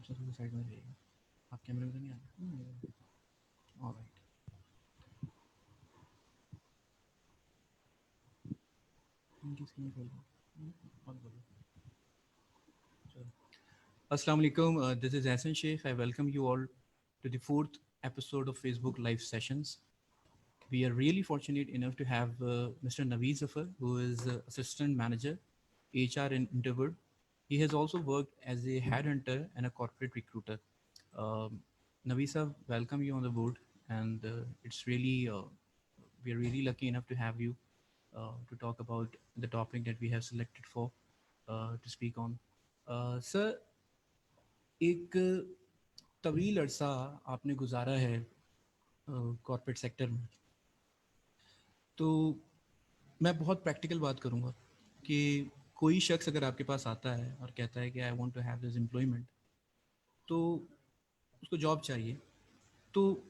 अच्छा तो साइड में रहेगा, आप कैमरे में तो नहीं आ रहे। ऑलराइट, इनकी स्क्रीन खोल दो, बंद कर दो। चलो, अस्सलाम वालेकुम, this is Hassan Sheikh. I welcome you all to the fourth episode of Facebook Live Sessions. We are really fortunate enough to have Mr. Naveed Zafar, who is Assistant Manager, HR in Interword. He has also worked as a headhunter and a corporate recruiter. Um, Naveed sir, welcome you on the board, and it's really we are really lucky enough to have you to talk about the topic that we have selected for to speak on. Sir, एक तवील अरसा आपने गुजारा है corporate sector में, तो मैं बहुत प्रैक्टिकल बात करूँगा कि कोई शख्स अगर आपके पास आता है और कहता है कि I want to have this employment, तो उसको जॉब चाहिए, तो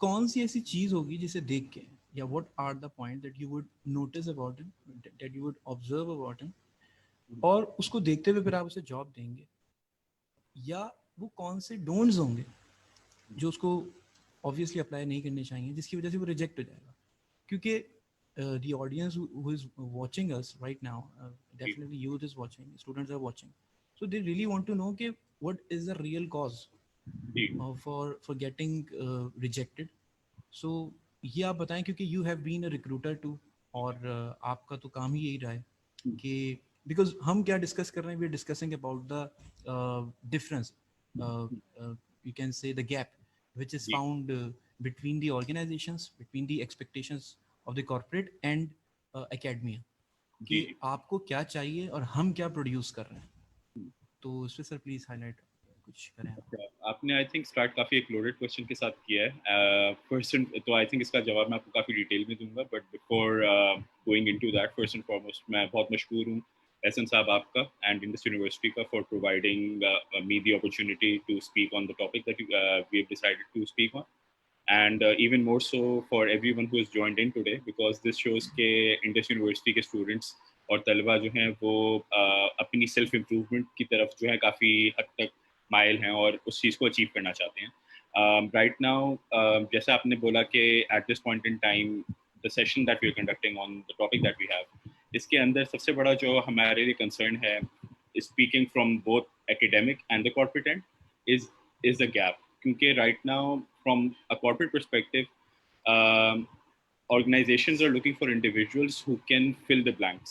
कौन सी ऐसी चीज़ होगी जिसे देख के, या what are the point that you would notice about him, that you would observe about him, और उसको देखते हुए फिर आप उसे जॉब देंगे, या वो कौन से डोंट्स होंगे जो उसको ऑब्वियसली अप्लाई नहीं करने चाहिए, जिसकी वजह से वो रिजेक्ट हो जाएगा, क्योंकि the audience who is watching us right now, definitely youth is watching, students are watching, so they really want to know कि what is the real cause for getting rejected. So ये आप बताएं, क्योंकि you have been a recruiter too, और आपका तो काम ही यही रहा है कि because हम क्या डिस्कस कर रहे हैं, we are discussing about the difference, uh, you can say the gap which is found between the organizations, between the expectations of the corporate and academia, कि आपको क्या चाहिए और हम क्या प्रोड्यूस कर रहे हैं, तो इस पे सर प्लीज हाईलाइट कुछ करें आप। आपने आई थिंक स्टार्ट काफ़ी एक लोडेड क्वेश्चन के साथ किया है। फर्स्ट तो आई थिंक इसका जवाब मैं आपको काफ़ी डिटेल में दूंगा, but before going into that, first and foremost मैं बहुत मशहूर हूँ एहसन साहब आपका एंड इंडस यूनिवर्सिटी का for providing me the opportunity to speak on the topic that we have decided to speak on, and even more so for everyone who has joined in today, because this shows के Indus university के students और तलबा जो हैं वो अपनी self improvement की तरफ जो है काफ़ी हद तक माइल हैं और उस चीज़ को अचीव करना चाहते हैं। राइट नाउ जैसा आपने बोला कि at this point in time the session that we are conducting on the topic that we have, इसके अंदर सबसे बड़ा जो हमारे लिए कंसर्न है, speaking from both academic and the corporate end, is the gap, क्योंकि right now from a corporate perspective organizations are looking for individuals who can fill the blanks.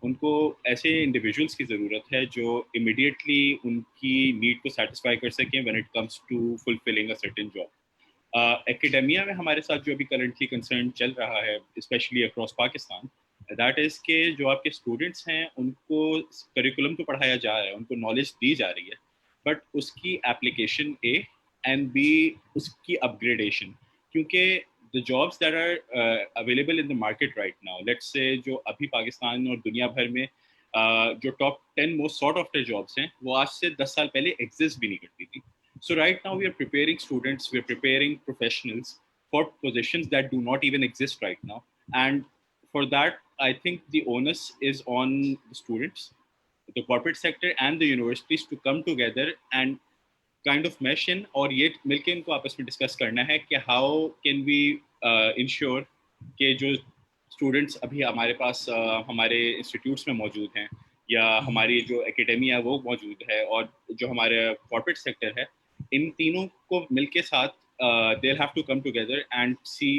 उनको ऐसे इंडिविजुअल्स की ज़रूरत है जो इमिडिएटली उनकी नीड को सेटिस्फाई कर सकें when it comes to fulfilling a certain job. Academia में हमारे साथ जो अभी करंटली कंसर्न चल रहा है, specially across Pakistan, that is के जो आपके स्टूडेंट्स हैं उनको करिकुलम तो पढ़ाया जा रहा है, उनको नॉलेज दी जा रही है, बट उसकी एप्लीकेशन ए एंड बी उसकी अपग्रेडेशन, क्योंकि the jobs that are available in the market right now, let's say जो अभी पाकिस्तान और दुनिया भर में जो top 10 most sort after jobs हैं वो आज से 10 साल पहले एग्जिस्ट भी नहीं करती थी. So right now we are preparing students, we are preparing professionals for positions that do not even exist right now, and for that I think the onus is on the students, the corporate sector and the universities to come together and kind of mash in, और ये मिलके इनको आपस में discuss करना है कि how can we ensure कि जो स्टूडेंट्स अभी हमारे पास हमारे इंस्टीट्यूट्स में मौजूद हैं या हमारी जो एकेडमी है वो मौजूद है और जो हमारे कॉर्पोरेट सेक्टर है, इन तीनों को मिलके साथ they have to come together and see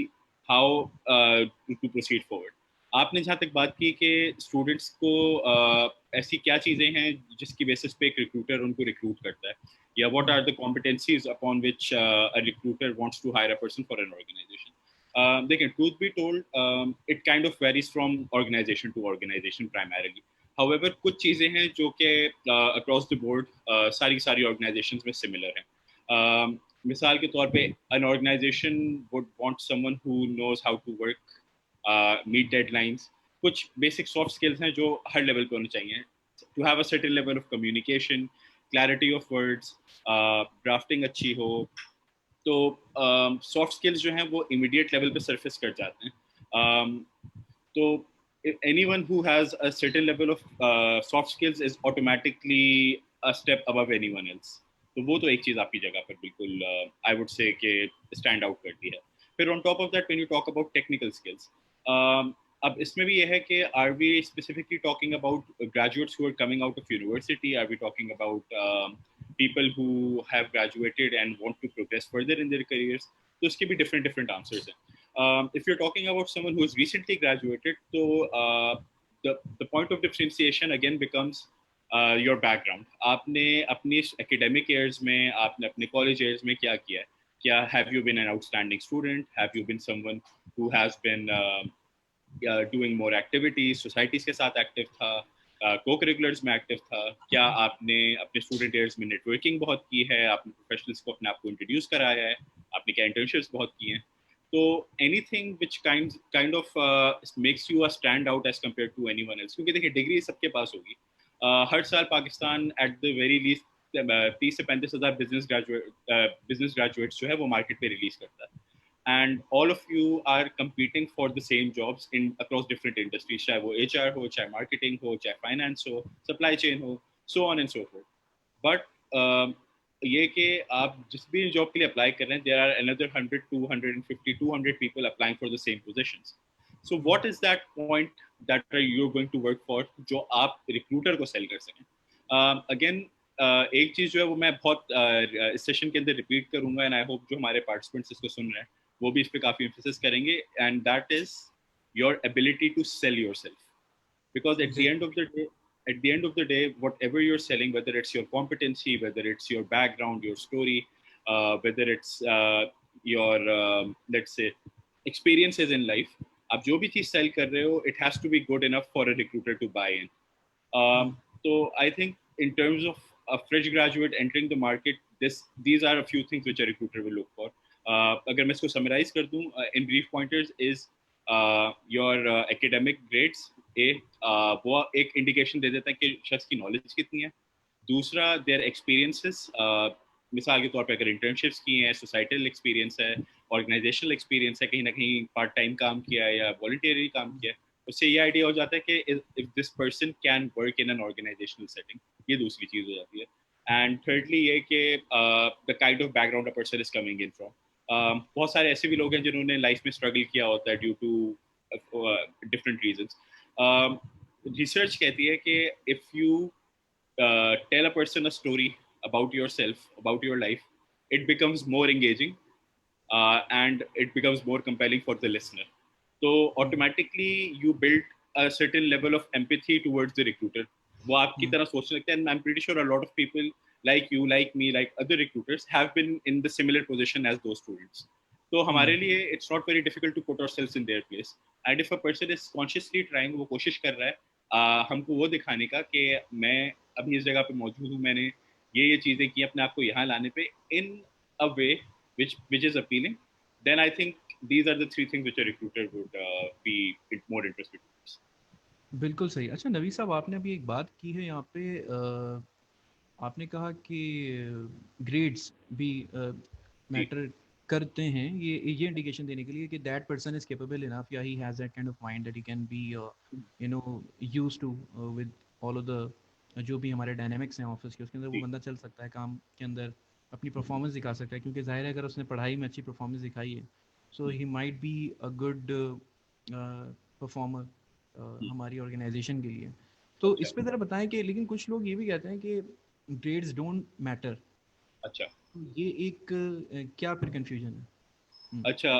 how to proceed forward. आपने जहाँ तक बात की कि स्टूडेंट्स को ऐसी क्या चीज़ें हैं जिसकी बेसिस पे एक रिक्रूटर उनको रिक्रूट करता है, yeah, what are the competencies upon which a recruiter wants to hire a person for an organization. Again, truth be told, it kind of varies from organization to organization primarily. However, कुछ चीज़ें हैं जो कि across the board सारी organizations में similar हैं. मिसाल के तौर पे an organization would want someone who knows how to work, meet deadlines. कुछ basic soft skills हैं जो हर level पे होने चाहिए. To have a certain level of communication, clarity of words, drafting अच्छी हो, तो सॉफ्ट स्किल्स जो हैं वो इमीडिएट लेवल पे सरफेस कर जाते हैं. तो anyone who has a certain level of soft skills is automatically a step above anyone else. तो वो तो एक चीज़ आपकी जगह पर बिल्कुल आई वुड से कि स्टैंड आउट करती है. फिर on top of that when you talk about technical skills, अब इसमें भी ये है कि are we specifically talking about graduates who are coming out of university, are we talking about people who have graduated and want to progress further in their careers? तो उसके भी different different answers हैं. If you're talking about someone who has recently graduated, so the point of differentiation again becomes your background. आपने अपनी academic years में, आपने अपने college years में क्या किया है? क्या have you been an outstanding student? Have you been someone who has been doing more activities, societies के साथ active था, co-curriculars में active था, क्या आपने अपने student years में networking बहुत की है, आपने professionals को अपने आप को introduce कराया है, आपने क्या internships बहुत की हैं, तो anything which kind of makes you a stand out as compared to anyone else, क्योंकि देखिए डिग्री सबके पास होगी. हर साल Pakistan at the very least 30 से 35,000 बिजनेस ग्रेजुएट्स जो है वो मार्केट पे रिलीज करता है. And all of you are competing for the same jobs in across different industries, चाहे वो HR हो, चाहे marketing हो, चाहे finance हो, supply chain हो, so on and so forth. But ये कि आप जिस भी जॉब के लिए अप्लाई कर रहे हैं, there are another 100, 250, 200 people applying for the same positions. So what is that point that you're going to work for जो आप recruiter को sell कर सकें? Again, एक चीज़ जो है वो मैं बहुत इस सेशन के अंदर रिपीट करूंगा, एंड आई होप जो हमारे पार्टिसिपेंट्स इसको सुन रहे हैं वो भी इस पे काफी एम्फेसिस करेंगे, and that is your ability to sell yourself. Because at the end of the day, whatever you're selling, whether it's your competency, whether it's your background, your story, whether it's your let's say experiences in life, आप जो भी चीज cell कर रहे हो, it has to be good enough for a recruiter to buy in. So I think in terms of a fresh graduate entering the market, these are a few things which a recruiter will look for. अगर मैं इसको summarize कर दूं, in brief pointers is your academic grades. वो एक indication दे देता है कि शख्स की नॉलेज कितनी है. दूसरा देयर एक्सपीरियंसेस, मिसाल के तौर पे अगर इंटर्नशिप्स की हैं, सोसाइटल एक्सपीरियंस है, ऑर्गेनाइजेशनल एक्सपीरियंस है, कहीं ना कहीं पार्ट टाइम काम किया है या वॉलंटियरली काम किया है, उससे ये आइडिया हो जाता है कि if this person can work in an organizational setting. ये दूसरी चीज़ हो जाती है. एंड थर्डली ये कि the kind of background a person is coming in from. बहुत सारे ऐसे भी लोग हैं जिन्होंने लाइफ में स्ट्रगल किया होता है due to different reasons. Research कहती है कि if you tell a person a story about yourself, about your life, it becomes more engaging and it becomes more compelling for the listener. So automatically you build a certain level of empathy towards the recruiter. वो आपकी तरह सोचने लगते हैं, and I'm pretty sure a lot of people like you, like me, like other recruiters have been in the similar position as those students. तो हमारे लिए it's not very difficult to put ourselves in their place. And if a person is consciously trying, वो कोशिश कर रहा है हमको वो दिखाने का कि मैं अभी इस जगह पे मौजूद हूँ, मैंने ये चीज़ें की अपने आप को यहाँ लाने पे in a way which is appealing, then I think these are the three things which a recruiter would be more interested in. बिल्कुल सही. अच्छा नवी साहब, आपने अभी एक बात की है यहाँ पे, आपने कहा कि ग्रेड्स भी मैटर करते हैं, ये इंडिकेशन देने के लिए कि that person is capable enough, या he has that kind of mind that he can be you know used to with all of the जो भी हमारे डायनामिक्स हैं ऑफिस के, उसके अंदर वो बंदा चल सकता है, काम के अंदर अपनी परफॉर्मेंस दिखा सकता है, क्योंकि जाहिर है अगर उसने पढ़ाई में अच्छी परफॉर्मेंस दिखाई है, so he might be a good performer हमारी ऑर्गेनाइजेशन के लिए. तो इस पे ज़रा बताएं कि लेकिन कुछ लोग ये भी कहते हैं कि ग्रेड्स डोंट मैटर. अच्छा, ये एक क्या फिर कंफ्यूजन है? अच्छा,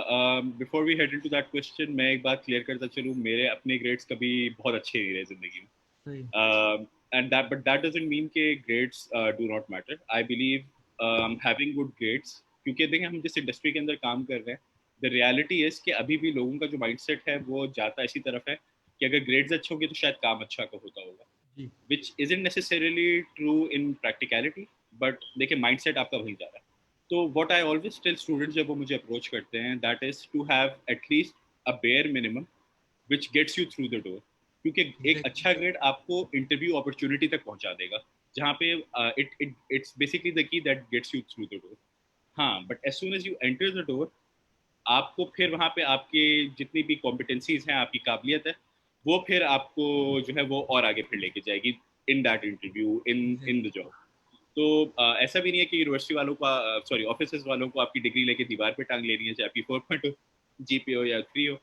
before we head into that question, मैं एक बात क्लियर करता चलूँ, मेरे अपने ग्रेड्स कभी बहुत अच्छे नहीं रहे जिंदगी में. सही. And that doesn't mean कि grades do not matter. I believe having good grades, क्योंकि देखें हम जिस इंडस्ट्री के अंदर काम कर रहे हैं, the reality is कि अभी भी लोगों का जो माइंडसेट है वो जाता इसी तरफ है कि अगर ग्रेड्स अच्छे होंगे तो शायद काम अच्छा होता होगा, जी. which isn't necessarily true in practicality, but देखिए माइंडसेट आपका वहीं जा रहा है. तो what I always tell students जब वो मुझे अप्रोच करते हैं, that is to have at least a bare minimum which gets you through the door. क्योंकि एक अच्छा ग्रेड आपको इंटरव्यू अपॉर्चुनिटी तक पहुंचा देगा, जहाँ पे it's basically the key that gets you through the door. हाँ, but as soon as you enter the door, आपको फिर वहाँ पे आपके जितनी भी कॉम्पिटेंसीज हैं, आपकी काबिलियत है, वो फिर आपको जो है वो और आगे फिर लेके जाएगी in that interview, in the job. तो ऐसा भी नहीं है कि यूनिवर्सिटी वालों को सॉरी ऑफिस वालों को आपकी डिग्री लेके दीवार पे टांग लेनी है, चाहे आपकी 4.0 जीपीए हो या 3 हो.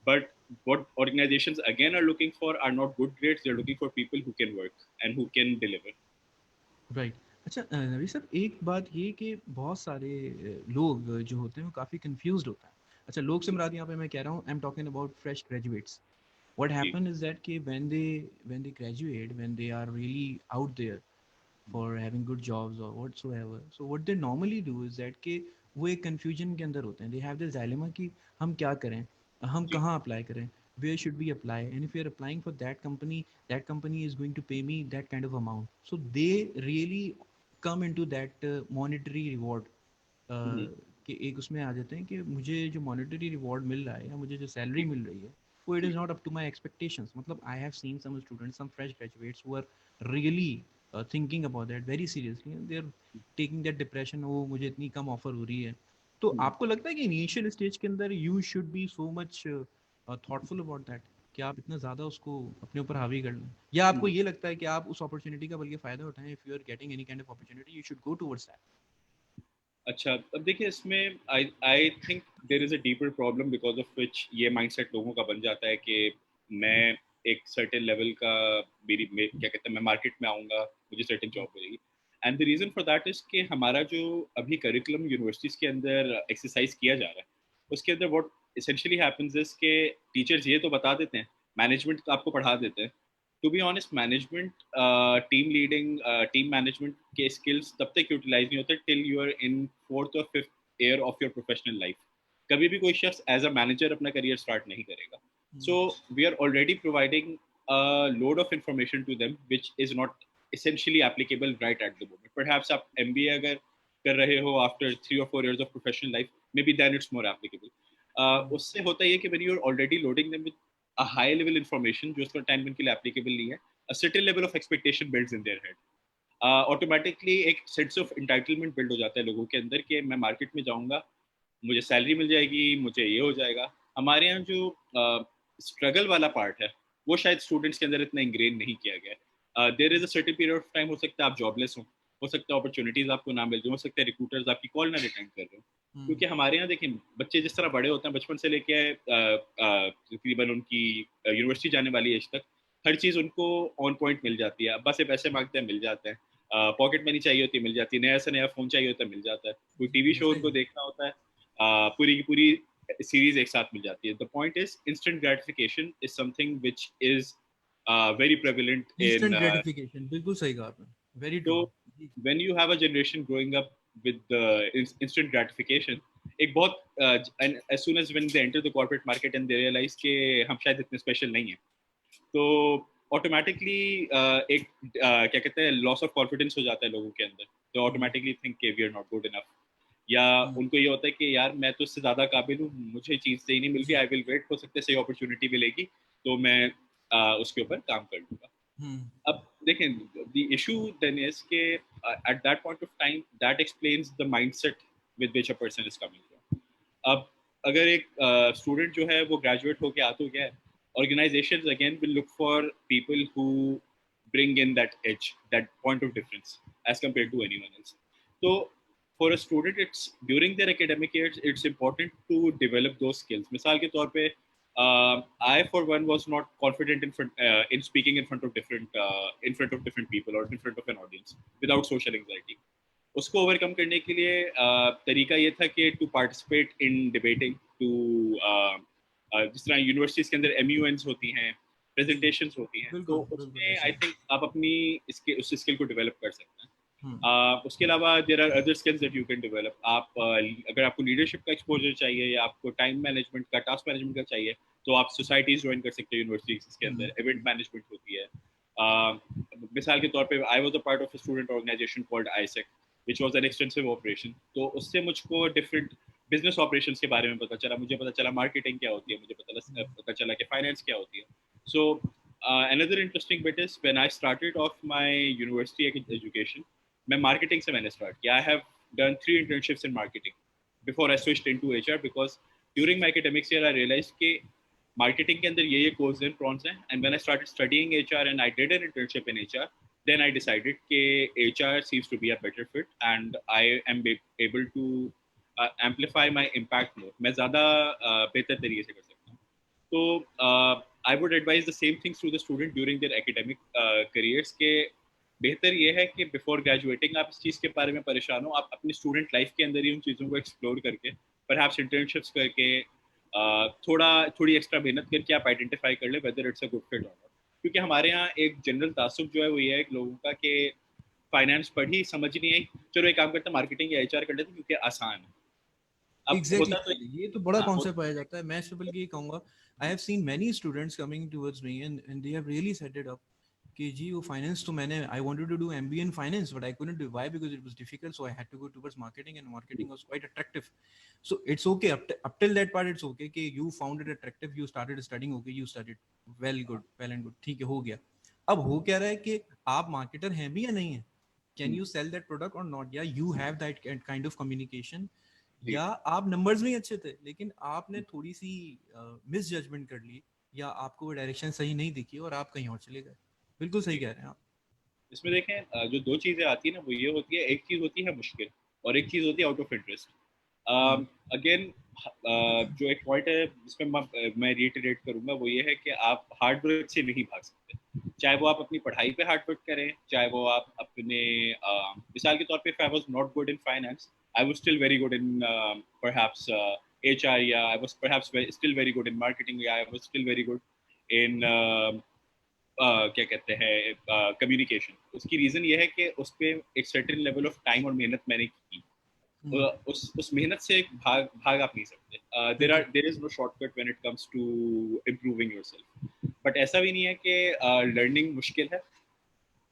But what organizations again are looking for are not good grades. They're looking for people who can work and who can deliver. Right. अच्छा नबी सर, एक बात ये कि बहुत सारे लोग जो होते हैं वो काफ़ी कंफ्यूज्ड होता है. अच्छा, लोग से मुराद यहाँ पे मैं कह रहा हूँ, I am talking about fresh graduates. What जी. happen is that कि when they graduate, when they are really out there for having good jobs or whatsoever, so what they normally do is that कि वो एक confusion के अंदर होते हैं. They have this dilemma कि हम क्या करें, हम जी. कहाँ apply करें, where should we apply, and if you're applying for that company is going to pay me that kind of amount. So they really come into that monetary reward, Mhm. कि एक उसमें आ जाते हैं कि मुझे जो मॉनेटरी रिवॉर्ड मिल रहा है या मुझे जो सैलरी मिल रही है वो इट जी. Is not up to my expectations. मतलब I have seen some students, some fresh graduates who are really thinking about that very seriously, they are taking that depression, वो मुझे इतनी कम ऑफर हो रही है. तो Mhm. आपको लगता है कि इनिशियल स्टेज के अंदर you should be so much thoughtful about that कि आप इतना ज़्यादा उसको अपने ऊपर हावी कर लें, या आपको Mhm. ये लगता है कि आप उस अपॉर्चुनिटी का बल्कि फ़ायदा उठाएं, if you are getting any kind of opportunity you should go towards that? अच्छा, अब देखिए इसमें I think there is a deeper problem because of which ये माइंडसेट लोगों का बन जाता है कि मैं एक सर्टेन लेवल का क्या कहते हैं मैं मार्केट में आऊँगा, मुझे सर्टेन जॉब मिलेगी. And the reason for that is कि हमारा जो अभी करिकुलम यूनिवर्सिटीज़ के अंदर एक्सरसाइज किया जा रहा है, उसके अंदर व्हाट एसेंशियली हैपेंस इज़ कि टीचर्स ये तो बता देते हैं, मैनेजमेंट आपको पढ़ा देते हैं. To be honest management, team leading, team management के स्किल्स तब तक यूटिलाइज नहीं होते till you are in fourth और fifth year of your professional life. कभी भी कोई शख्स एज अ मैनेजर अपना करियर स्टार्ट नहीं करेगा. So we are already providing load of information to them which is not essentially applicable right at the moment. Perhaps आप MBA अगर कर रहे हो after 3 or 4 years of professional life, maybe then it's more applicable. उससे होता है कि when you're already loading them with a high level information जो उसका टाइम के लिए applicable नहीं है, a certain level of expectation builds in their head. Automatically एक सेंस ऑफ इंटाइटलमेंट बिल्ड हो जाता है लोगों के अंदर कि मैं मार्केट में जाऊंगा, मुझे सैलरी मिल जाएगी, मुझे ये हो जाएगा. हमारे यहाँ जो स्ट्रगल वाला पार्ट है वो शायद स्टूडेंट्स के अंदर इतना इंग्रेन नहीं किया गया. There is a certain period of time, हो सकता है आप जॉबलेस हो सकता है अपॉर्चुनिटीज आपको ना मिल जाए, हो सकता है रिक्रूटर्स आपकी कॉल ना रिटर्न कर रहे हो. क्योंकि हमारे यहाँ देखिए बच्चे जिस तरह बड़े होते हैं बचपन से लेके तकरीबन उनकी यूनिवर्सिटी जाने वाली एज तक हर चीज़ उनको ऑन पॉइंट मिल जाती है. अब्बा से पैसे मांगते हैं मिल जाते हैं, पॉकेट मनी चाहिए होती है मिल जाती है, नया से नया फ़ोन चाहिए होता है मिल जाता है, कोई टीवी शो उनको देखना होता है पूरी की पूरी सीरीज एक साथ मिल जाती है. The point is instant gratification is something which is very prevalent in. Instant gratification, बिल्कुल सही कहा आपने, वेरी तो true. when you have a generation growing up with the instant gratification, एक बहुत and as soon as when they enter the corporate market and they realize कि हम शायद इतने स्पेशल नहीं हैं, तो ऑटोमेटिकली एक क्या कहते हैं लॉस ऑफ कॉन्फिडेंस हो जाता है लोगों के अंदर. तो ऑटोमेटिकली थिंक कि we are not good enough, या उनको ये होता है कि यार मैं तो इससे ज़्यादा काबिल हूँ, मुझे चीज़ सही नहीं मिल रही, आई विल वेट, हो सकता है सही अपॉर्चुनिटी मिलेगी तो मैं उसके ऊपर काम कर लूँगा. अब देखें द इशू देन इज के at that point of time that explains the mindset with which a person is coming from. अब अगर एक स्टूडेंट जो है वो ग्रेजुएट होके आ तो गया है, organizations again will look for people who bring in that edge, that point of difference as compared to anyone else. So for a student, it's during their academic years, it's important to develop those skills. मिसाल के तौर पे I for one was not confident in speaking in front of different people or in front of an audience without social anxiety. उसको overcome करने के लिए तरीका ये था कि to participate in debating, to जिस तरह यूनिवर्सिटीज़ के अंदर MUNs होती हैं, प्रेजेंटेशंस होती हैं, तो उसमें आई थिंक आप अपनी उस स्किल को डेवलप कर सकते हैं. उसके अलावा there are other skills that you can develop. आप अगर आपको लीडरशिप का एक्सपोजर चाहिए या आपको टाइम मैनेजमेंट का, टास्क मैनेजमेंट का चाहिए, तो आप सोसाइटीज ज्वाइन कर सकते हो यूनिवर्सिटीज के अंदर. इवेंट मैनेजमेंट होती है. मिसाल के तौर पे I was a part of a student organisation called AIESEC which was an extensive operation. तो उससे मुझको डिफरेंट बिजनेस ऑपरेशंस के बारे में पता चला, मुझे पता चला मार्केटिंग क्या होती है, मुझे पता चला कि फाइनेंस क्या होती है. सो another interesting bit is when I started off my university education, मैं मार्केटिंग से मैंने स्टार्ट किया. I have done 3 internships in marketing before I switched into HR because during my academics year I realized कि marketing के अंदर ये course and prawns हैं. And when I started studying HR and I did an internship in HR, then I decided कि HR seems to be a better fit and I am able to amplify my impact more. मैं ज़्यादा बेहतर तरीके से कर सकता हूँ. तो I would advise the same things to the student during their academic careers के बेहतर ये है कि बिफोर ग्रेजुएटिंग आप इस चीज़ के बारे में परेशान हो, आप अपनी स्टूडेंट लाइफ के अंदर ही उन चीज़ों को एक्सप्लोर करके परहैप्स इंटर्नशिप्स करके थोड़ी एक्स्ट्रा मेहनत करके आप आइडेंटिफाई कर ले whether it's a good fit और नॉट. क्योंकि हमारे यहाँ एक जनरल तासुब जो है वो ये है लोगों का कि फाइनेंस पढ़ी समझ नहीं आई, चलो एक काम करते हैं मार्केटिंग या HR कर लेते हैं क्योंकि आसान है. अब होता तो एग्जैक्टली ये तो बड़ा हाँ, कॉन्सेप्ट पाया जाता है. मैं सिर्फ बल्कि ये कहूंगा, I have seen many students coming towards me and they have really set it up कि जी वो फाइनेंस तो मैंने I wanted to do MBA in finance but I couldn't do. Why? Because it was difficult, so I had to go towards marketing and marketing was quite attractive. So it's okay up till that part. It's okay कि you found it attractive, you started studying, okay, you studied well and good, ठीक है, हो गया. अब हो क्या रहा है कि आप मार्केटर हैं भी या नहीं है? Can you sell that product or not? या you have that kind of communication, या आप नंबर्स में अच्छे थे लेकिन आपने थोड़ी सी मिस जजमेंट कर ली, या आपको वो डायरेक्शन सही नहीं दिखी और आप कहीं और चले गए. बिल्कुल सही कह रहे हैं आप. इसमें देखें जो दो चीज़ें आती है ना वो ये होती है, एक चीज़ होती है मुश्किल और एक चीज़ होती है आउट ऑफ इंटरेस्ट. अगेन जो एक पॉइंट है जिसमें मैं रिटरेट करूंगा वो ये है कि आप हार्ड वर्क से नहीं भाग सकते. चाहे वो आप अपनी पढ़ाई पे हार्ड वर्क करें, चाहे वो आप अपने मिसाल के तौर पे, if I was not good in finance, I was still very good in perhaps HR, या I was perhaps still very good in marketing, या I was still very good in क्या कहते हैं कम्युनिकेशन. उसकी रीज़न ये है कि उस पर एक सर्टेन लेवल ऑफ टाइम और मेहनत मैंने की. उस मेहनत से एक भाग आप नहीं सकते. There is no shortcut when it comes to improving yourself. But ऐसा भी नहीं है कि लर्निंग मुश्किल है.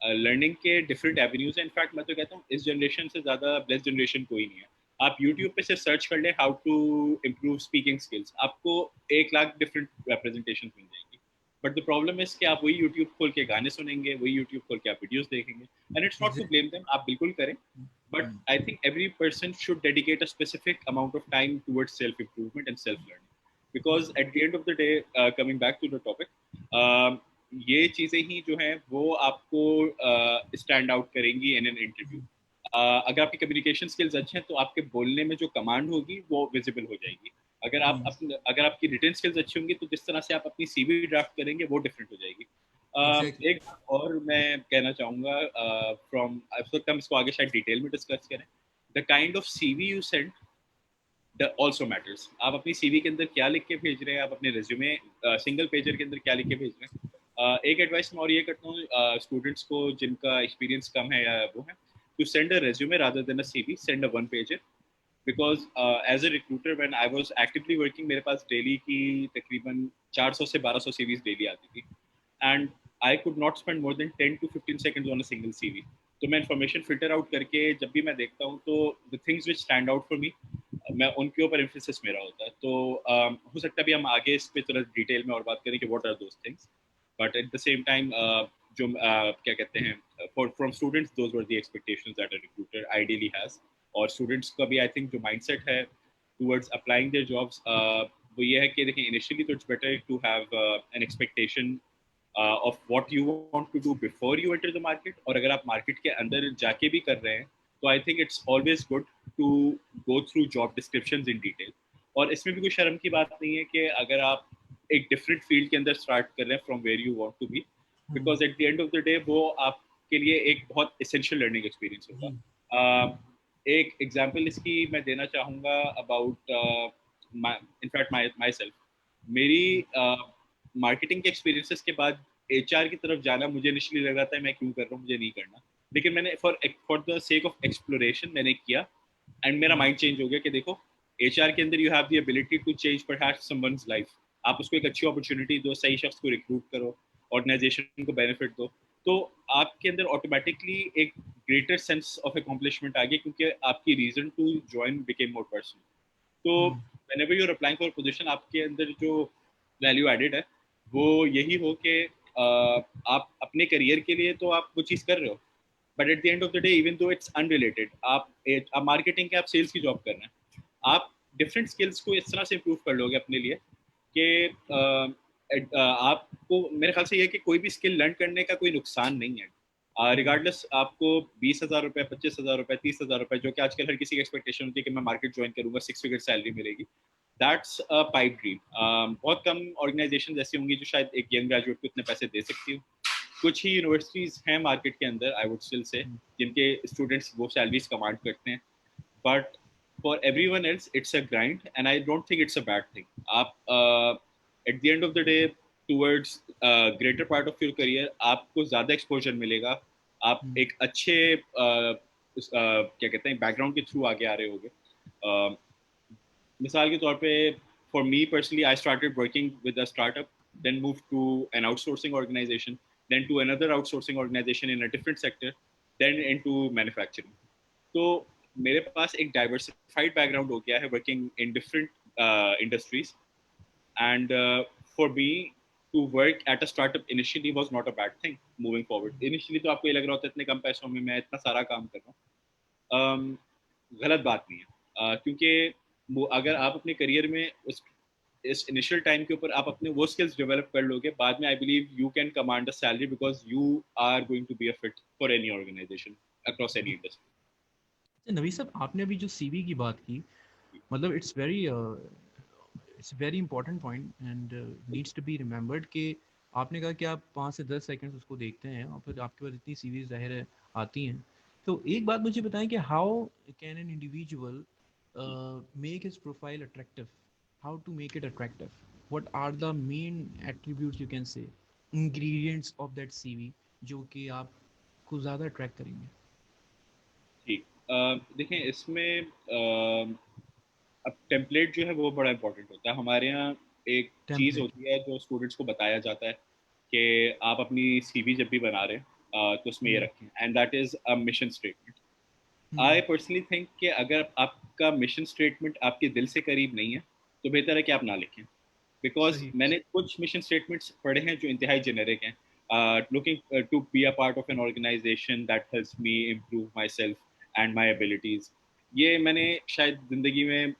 लर्निंग के डिफरेंट एवेन्यूज हैं. इनफैक्ट मैं तो कहता हूँ इस जनरेशन से ज़्यादा ब्लेस्ड जनरेशन कोई नहीं है. आप यूट्यूब पे सिर्फ सर्च कर ले how to improve speaking skills, आपको 1 लाख डिफरेंट रिप्रेजेंटेशन मिल जाएंगी. बट द प्रॉब्लम इज कि आप वही यूट्यूब खोल के गाने सुनेंगे, वही यूट्यूब खोल के आप वीडियोस देखेंगे. And it's not to blame them, आप बिल्कुल करें. But I think every person should dedicate a specific amount of time towards self-improvement and self-learning. Because at the end of the day, coming back to the topic, ये चीज़ें ही जो हैं वो आपको stand out करेंगी इन एन इंटरव्यू. अगर आपकी communication skills अच्छे हैं तो आपके बोलने में जो कमांड होगी वो विजिबल हो जाएगी. अगर आपकी रिटन स्किल्स अच्छी होंगी तो जिस तरह से आप अपनी CV ड्राफ्ट करेंगे वो डिफरेंट हो जाएगी. एक और मैं कहना चाहूँगा फ्रॉम हम इसको आगे शायद डिटेल में डिस्कस करें. The kind of CV you send also matters. आप अपनी CV के अंदर क्या लिख के भेज रहे हैं, आप अपने रेज्यूमे सिंगल पेजर के अंदर क्या लिख के भेज रहे हैं. एक एडवाइस मैं और ये करता हूँ स्टूडेंट्स को जिनका एक्सपीरियंस कम है या वो है, to send a resume rather than a CV, send a 1 pager. Because as a recruiter when I was actively working, मेरे पास डेली की तकरीबन 400 से 1200 CVs डेली आती थी. And I could not spend more than 10 to 15 seconds on a single CV. तो मैं information filter out करके जब भी मैं देखता हूँ तो the things which stand out for मी, मैं उनके ऊपर एम्फेसिस मेरा होता है. तो हो सकता है अभी हम आगे इस पे थोड़ा डिटेल में और बात करें कि what are those things. But at the same time जो क्या कहते हैं from students, those were the expectations that a recruiter ideally has. और स्टूडेंट्स का भी आई थिंक जो माइंडसेट है टुवर्ड्स अप्लाइंग देयर जॉब्स, वो ये है कि देखिए इनिशियली तो it's better to have an expectation of what you want to do before you enter the market. और अगर आप मार्केट के अंदर जाके भी कर रहे हैं तो I think it's always good to go through job descriptions in detail. और इसमें भी कोई शर्म की बात नहीं है कि अगर आप एक डिफरेंट फील्ड के अंदर स्टार्ट कर रहे हैं from where you want to be, because at the end of the day वो आपके लिए एक बहुत एसेंशियल लर्निंग एक्सपीरियंस होगा. एक एग्जांपल इसकी मैं देना चाहूँगा अबाउट इनफैक्ट माई सेल्फ. मेरी मार्केटिंग के एक्सपीरियंसेस के बाद HR की तरफ जाना मुझे इनिशियली लग रहा था मैं क्यों कर रहा हूँ, मुझे नहीं करना. लेकिन मैंने for the sake of exploration मैंने किया एंड मेरा माइंड चेंज हो गया कि देखो HR के अंदर you have the ability to change perhaps someone's life. आप उसको एक अच्छी अपॉर्चुनिटी दो, सही शख्स को रिक्रूट करो, ऑर्गेनाइजेशन को बेनिफिट दो, तो आपके अंदर ऑटोमेटिकली एक ग्रेटर सेंस ऑफ अकॉम्प्लिशमेंट आ गया क्योंकि आपकी reason to join became more personal. तो whenever you are applying for position, आपके अंदर जो वैल्यू एडेड है वो यही हो कि आप अपने करियर के लिए तो आप वो चीज़ कर रहे हो, but at the end of the day even though it's unrelated, आप मार्केटिंग के, आप सेल्स की जॉब कर रहे हैं, आप डिफरेंट स्किल्स को इस तरह से इम्प्रूव कर लोगे अपने लिए कि आपको मेरे ख्याल से ये कि कोई भी स्किल लर्न करने का कोई नुकसान नहीं है. रिगार्डलेस आपको 20,000 रुपये, 25,000 रुपये, 30,000 रुपये, जो कि आजकल हर किसी की एक्सपेक्टेशन होती है कि मैं मार्केट ज्वाइन करूंगा, 6 फिगर सैलरी मिलेगी, दैट्स अ पाइप ड्रीम। बहुत कम ऑर्गेनाइजेशन ऐसी होंगी जो शायद एक यंग ग्रेजुएट को इतने पैसे दे सकती हो। कुछ ही यूनिवर्सिटीज हैं मार्केट के अंदर, आई वुड स्टिल से, जिनके स्टूडेंट्स वो सैलरीज कमांड करते हैं, but for everyone else it's a grind and I don't think it's a bad thing. आप at the end of the day towards greater part of your career आपको ज़्यादा exposure मिलेगा, आप एक अच्छे क्या कहते हैं बैकग्राउंड के थ्रू आगे आ रहे होगे। मिसाल के तौर पे, for me personally, I started working with a startup, then moved to an outsourcing organization, then to another outsourcing organization in a different sector, then into manufacturing. तो मेरे पास एक डाइवर्सिफाइड बैकग्राउंड हो गया है working in different industries, and for me to work at a startup initially was not a bad thing moving forward. Initially तो आपको ये लग रहा होता है इतने कम पैसों में मैं इतना सारा काम कर रहा हूँ, गलत बात नहीं है, क्योंकि अगर आप अपने करियर में इस इनिशियल टाइम के ऊपर आप अपने वो स्किल्स डेवलप कर लोगे, बाद में I believe you can command a salary because you are going to be a fit for any organisation across any industry. Navi साहब, आपने अभी जो सीवी की बात की, मतलब it's very important point and needs to be remembered कि आपने कहा कि आप 5 से 10 सेकंड उसको देखते हैं और फिर आपके पास इतनी सीवीज ज़ाहिर है आती हैं। तो एक बात मुझे बताएं कि how can an individual make his profile attractive, how to make it attractive, what are the main attributes you can say, ingredients of that CV जो कि आपको ज़्यादा अट्रैक्ट करेंगे। ठीक, देखें इसमें अब टेम्पलेट जो है वो बड़ा इंपॉर्टेंट होता है हमारे यहाँ। एक चीज़ टेम्पलेट। होती है जो स्टूडेंट्स को बताया जाता है कि आप अपनी सीवी जब भी बना रहे हैं तो उसमें ये रखें, and that is a mission statement. I personally think कि अगर आपका मिशन स्टेटमेंट आपके दिल से करीब नहीं है तो बेहतर है कि आप ना लिखें, बिकॉज सही। मैंने कुछ मिशन स्टेटमेंट्स पढ़े हैं जो इंतहाई जेनेरिक हैं। Looking to be a part of an organization that helps me improve myself and my abilities. ये मैंने शायद जिंदगी में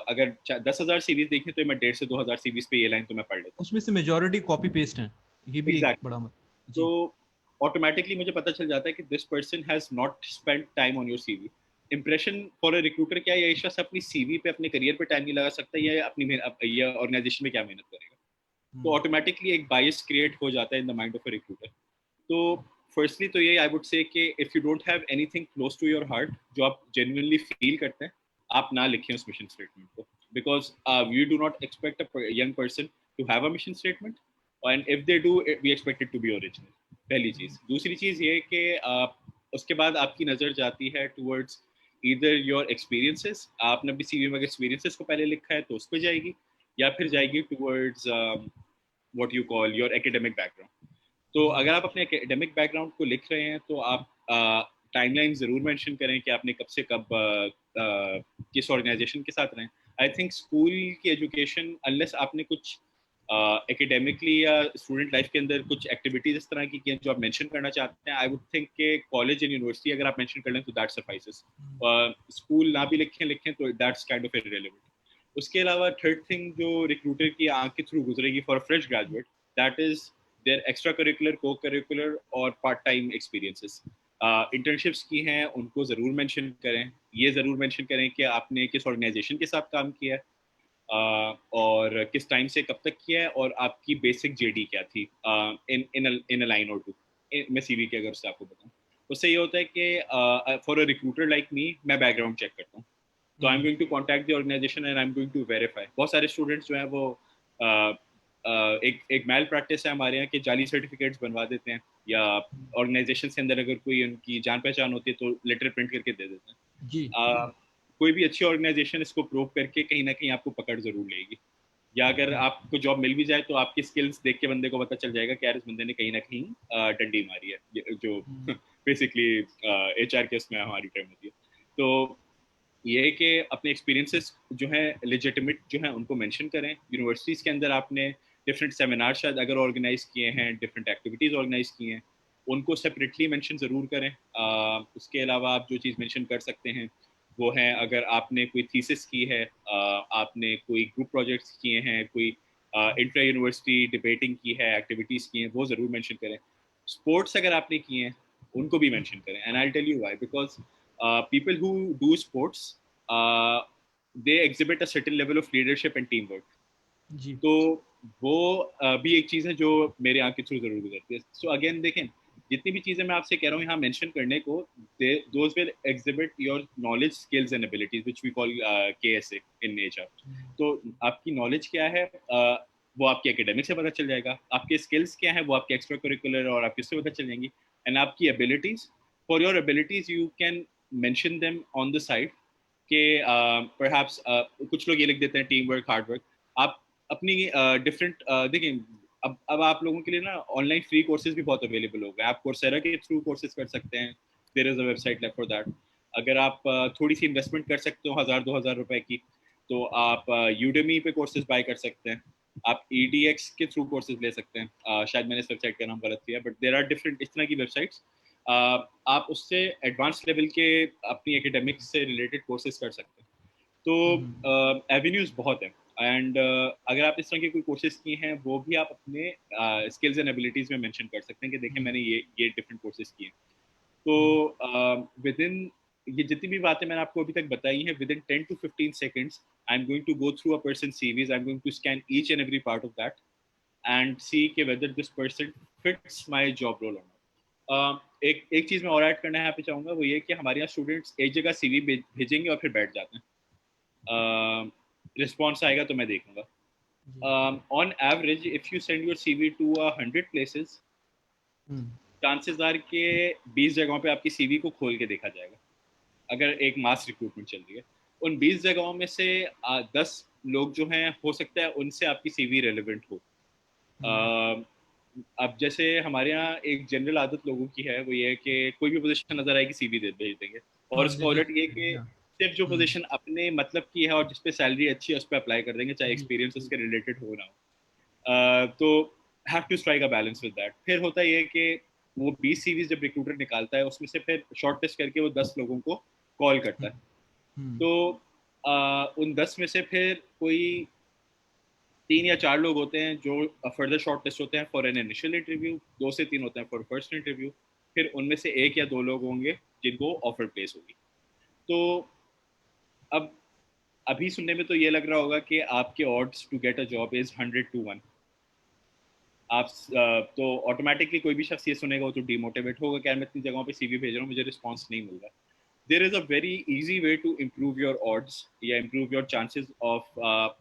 अगर 10,000 सीरीज देखी तो मैं 1,500 से 2,000 सीरीज पे ये लाइन तो मैं पढ़ लेता हूँ। उसमें से मेजॉरिटी कॉपी पेस्ट हैं, ये भी एक एग्जैक्टली। बड़ा मत। तो जी। ऑटोमेटिकली मुझे पता चल जाता है कि this person has not spent time on your CV. Impression for a recruiter क्या है, ये शख्स अपनी सीवी पे अपने करियर पे टाइम नहीं लगा सकता, या अपनी या ऑर्गेनाइजेशन में क्या मेहनत करेगा। तो ऑटोमेटिकली एक बायस क्रिएट हो जाता है in the mind of a recruiter. तो फर्स्टली तो ये आई वुड से कि if you don't have anything close to your heart जो आप जेन्युइनली फील करते हैं, आप ना लिखें उस मिशन स्टेटमेंट को, because we do not expect a young person to have a mission statement, and if they do we expect it to be original. पहली चीज़। दूसरी चीज़ ये कि उसके बाद आपकी नज़र जाती है टूवर्ड्स ईदर योर एक्सपीरियंसेस, आपने अपनी सीवी में एक्सपीरियंसेस को पहले लिखा है तो उस पर जाएगी, या फिर जाएगी towards what you call your academic background. तो जी। अगर आप अपने एकेडमिक बैकग्राउंड को लिख रहे हैं तो आप टाइमलाइन ज़रूर मेंशन करें कि आपने कब से कब किस ऑर्गेनाइजेशन के साथ रहें। आई थिंक स्कूल की एजुकेशन, अनलेस आपने कुछ एकेडमिकली या स्टूडेंट लाइफ के अंदर कुछ एक्टिविटीज इस तरह की हैं जो आप मेंशन करना चाहते हैं, आई वुड थिंक कि कॉलेज एंड यूनिवर्सिटी अगर आप मेंशन कर लें तो दैट सफाइसेस। स्कूल ना भी लिखें तो दैट्स काइंड ऑफ इररिलेवेंट। उसके अलावा थर्ड थिंग जो रिक्रूटर की आंख के थ्रू गुजरेगी for a fresh graduate, that is their extra curricular, co curricular और पार्ट टाइम एक्सपीरियंसेस। इंटर्नशिप्स की हैं उनको ज़रूर मेंशन करें, ये ज़रूर मेंशन करें कि आपने किस ऑर्गेनाइजेशन के साथ काम किया है, और किस टाइम से कब तक किया है, और आपकी बेसिक जेडी क्या थी इन अ लाइन और टू। मैं सीवी के अगर उससे आपको बताऊं, उससे ये होता है कि for a recruiter like me, मैं बैकग्राउंड चेक करता हूँ। तो I am going to contact the organization and I am going to verify. बहुत सारे स्टूडेंट्स जो हैं वो एक मैल प्रैक्टिस है हमारे यहाँ कि जाली सर्टिफिकेट्स बनवा देते हैं, या ऑर्गेनाइजेशन के अंदर अगर कोई उनकी जान पहचान होती है तो लेटर प्रिंट करके दे देते हैं। जी। कोई भी अच्छी ऑर्गेनाइजेशन इसको प्रूव करके कहीं ना कहीं आपको पकड़ जरूर लेगी, या अगर आपको जॉब मिल भी जाए तो आपकी स्किल्स देख के बंदे को पता चल जाएगा कि यार इस बंदे ने कहीं ना कहीं डंडी मारी है, जो बेसिकली एचआर के उसमें हमारी टर्म होती है। तो ये है कि अपने एक्सपीरियंसेस जो हैं लेजिटिमेट जो हैं उनको मेंशन करें। यूनिवर्सिटीज़ के अंदर आपने डिफरेंट सेमिनार शायद अगर ऑर्गेनाइज किए हैं, डिफरेंट एक्टिविटीज़ ऑर्गेनाइज किए हैं, उनको सेपरेटली मेंशन ज़रूर करें। उसके अलावा आप जो चीज़ मेंशन कर सकते हैं वो है, अगर आपने कोई थीसिस की है, आपने कोई ग्रुप प्रोजेक्ट्स किए हैं, कोई इंटर यूनिवर्सिटी डिबेटिंग की है, एक्टिविटीज़ की हैं, वो ज़रूर मेंशन करें। स्पोर्ट्स अगर आपने किए हैं उनको भी मेंशन करें. And I tell you why, because people who do sports, they exhibit a certain level of leadership and teamwork. जी. तो वो भी एक चीज़ है जो मेरे आँख के थ्रू ज़रूर गुजरती है. सो अगेन देखें, जितनी भी चीज़ें मैं आपसे कह रहा हूँ यहाँ मेंशन करने को, those will exhibit your knowledge, skills and abilities which we call KSA in nature. तो आपकी नॉलेज क्या है, वो आपके एकेडमिक से पता चल जाएगा. आपके स्किल्स क्या है, वो आपके एक्स्ट्रा करिकुलर और आपके उससे पता चल जाएंगी. एंड आपकी abilities, for your abilities you can mention them on the side के परहैप्स कुछ लोग ये लिख देते हैं टीम वर्क, हार्ड वर्क. आप अपनी डिफरेंट देखिए, अब आप लोगों के लिए ना ऑनलाइन फ्री कोर्सेज भी बहुत अवेलेबल हो गए. आप कोर्सेरा के थ्रू कोर्सेज कर सकते हैं. There is a website like for that. अगर आप थोड़ी सी इन्वेस्टमेंट कर सकते हो 1,000-2,000 रुपए की, तो आप यूडेमी पे कोर्सेज बाय कर सकते हैं. आप EDX के थ्रू कोर्सेज ले सकते हैं. शायद मैंने इस वेबसाइट का नाम गलत किया, बट देयर आर डिफरेंट इस तरह की वेबसाइट्स. आप उससे एडवांस लेवल के अपनी एकेडमिक्स से रिलेटेड कोर्सेज कर सकते हैं. तो एवेन्यूज बहुत हैं. एंड अगर आप इस तरह के कोई कोर्सेज किए हैं, वो भी आप अपने स्किल्स एंड एबिलिटीज में मेंशन कर सकते हैं कि देखें मैंने ये डिफरेंट कोर्सेज किए. तो विद इन ये जितनी भी बातें मैंने आपको अभी तक बताई हैं, within 10 to 15 seconds I am going to go through a person CVs. I am going to scan each and every part of that and see कि whether this person fits my job role और not. एक चीज़ मैं और add करना यहाँ पे चाहूँगा, वो ये कि हमारे यहाँ स्टूडेंट्स एक जगह CV भेजेंगे और फिर बैठ जाते हैं. रिस्पॉन्स आएगा तो मैं देखूंगा. On average, if you send your CV to 100 places, chances are के 20 जगहों पे आपकी CV को खोल के देखा जाएगा अगर एक मास रिक्रूटमेंट चल रही है. उन 20 जगहों में से 10 लोग जो हैं, हो सकता है उनसे आपकी CV रेलेवेंट हो. अब जैसे हमारे यहाँ एक जनरल आदत लोगों की है, वो ये है कि कोई भी पोजीशन नजर आएगी CV भेज देंगे. और उसका उलट ये कि सिर्फ जो पोजीशन अपने मतलब की है और जिसपे सैलरी अच्छी है उस पर अप्लाई कर देंगे, चाहे एक्सपीरियंस उसके रिलेटेड हो ना हो. तो have to strike a balance with that. फिर होता है ये कि वो 20 CVs जब रिक्रूटर निकालता है, उसमें से फिर शॉर्ट लिस्ट करके वो 10 लोगों को कॉल करता है. तो उन 10 में से फिर कोई 3 या 4 लोग होते हैं जो फर्दर शॉर्ट लिस्ट होते हैं फॉर एन इनिशियल इंटरव्यू. 2 से 3 होते हैं फॉर फर्स्ट इंटरव्यू. फिर उनमें से 1 या 2 लोग होंगे जिनको ऑफर प्लेस होगी. तो अब अभी सुनने में तो ये लग रहा होगा कि आपके odds to get a job is 100 to 1. आप तो ऑटोमेटिकली कोई भी शख्स ये सुनेगा वो तो डिमोटिवेट होगा कि यार मैं इतनी जगहों पे CV भेज रहा हूँ, मुझे रिस्पॉन्स नहीं मिल रहा. There is a very easy way to improve your odds या improve your chances of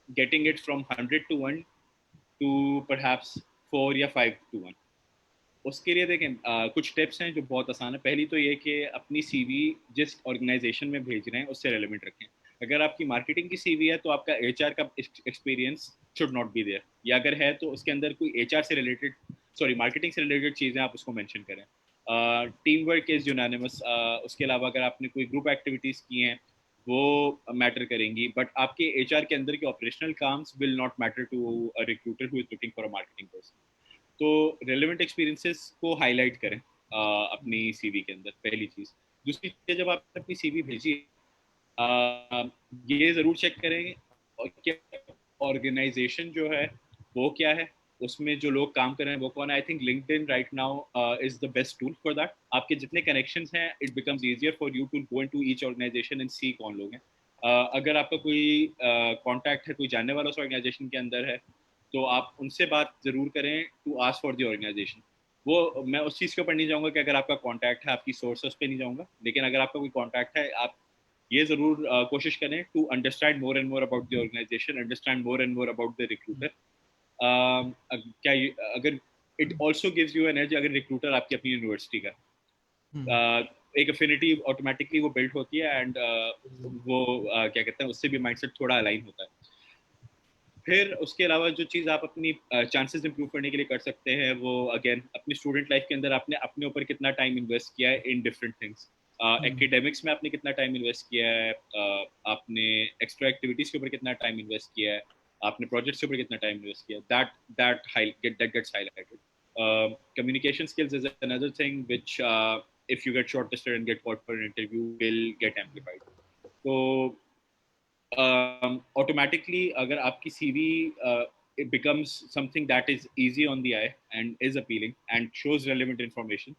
getting it from 100 to 1 to perhaps 4 या 5 to 1. उसके लिए देखें कुछ टिप्स हैं जो बहुत आसान है. पहली तो ये कि अपनी CV जिस ऑर्गेनाइजेशन में भेज रहे हैं उससे रेलेवेंट रखें. अगर आपकी मार्केटिंग की CV है तो आपका HR का experience should not be there, या अगर है तो उसके अंदर कोई HR से रिलेटेड, सॉरी मार्केटिंग से रिलेटेड चीज़ें आप उसको मेंशन करें. Team work is unanimous. उसके अलावा अगर आपने कोई ग्रुप एक्टिविटीज़ की हैं वो मैटर करेंगी, बट आपके HR के अंदर के ऑपरेशनल काम्स will not matter to a recruiter who is looking for a marketing person. तो रेलेवेंट एक्सपीरियंसेस को हाईलाइट करें अपनी CV के अंदर, पहली चीज़. दूसरी चीज़, जब आप अपनी CV भेजिए ये ज़रूर चेक करें कि ऑर्गेनाइजेशन जो है वो क्या है, उसमें जो लोग काम कर रहे हैं वो कौन है. I think LinkedIn right now is the best tool for that. आपके जितने कनेक्शंस हैं, it becomes easier for you to go into each organisation and see कौन लोग हैं. अगर आपका कोई कांटेक्ट है, कोई जानने वाला उस ऑर्गेनाइजेशन के अंदर है, तो आप उनसे बात ज़रूर करें to ask for the organization. वो मैं उस चीज़ के ऊपर नहीं जाऊँगा कि अगर आपका कॉन्टैक्ट है, आपकी सोर्स उस पर नहीं जाऊँगा, लेकिन अगर आपका कोई कॉन्टैक्ट है, आप ये ज़रूर कोशिश करें to understand more and more about the organization, understand more and more about the recruiter. क्या अगर it also gives you an edge, अगर रिक्रूटर आपकी अपनी यूनिवर्सिटी का एक अफिनिटी ऑटोमेटिकली वो बिल्ड होती है एंड वो क्या कहते हैं, उससे भी माइंडसेट थोड़ा अलाइन होता है. फिर उसके अलावा जो चीज़ आप अपनी चांसेस इंप्रूव करने के लिए कर सकते हैं, वो अगेन अपनी स्टूडेंट लाइफ के अंदर आपने अपने ऊपर कितना टाइम इन्वेस्ट किया है इन डिफरेंट थिंग्स. एकेडमिक्स में आपने कितना टाइम इन्वेस्ट किया है, आपने एक्स्ट्रा एक्टिविटीज़ के ऊपर कितना टाइम इन्वेस्ट किया है, आपने प्रोजेक्ट्स के ऊपर कितना टाइम इन्वेस्ट किया है. That gets highlighted. Communication skills is another thing which if you get shortlisted and get called for an interview will get amplified. So automatically अगर आपकी CV it becomes something that is easy on the eye and is appealing and shows relevant information,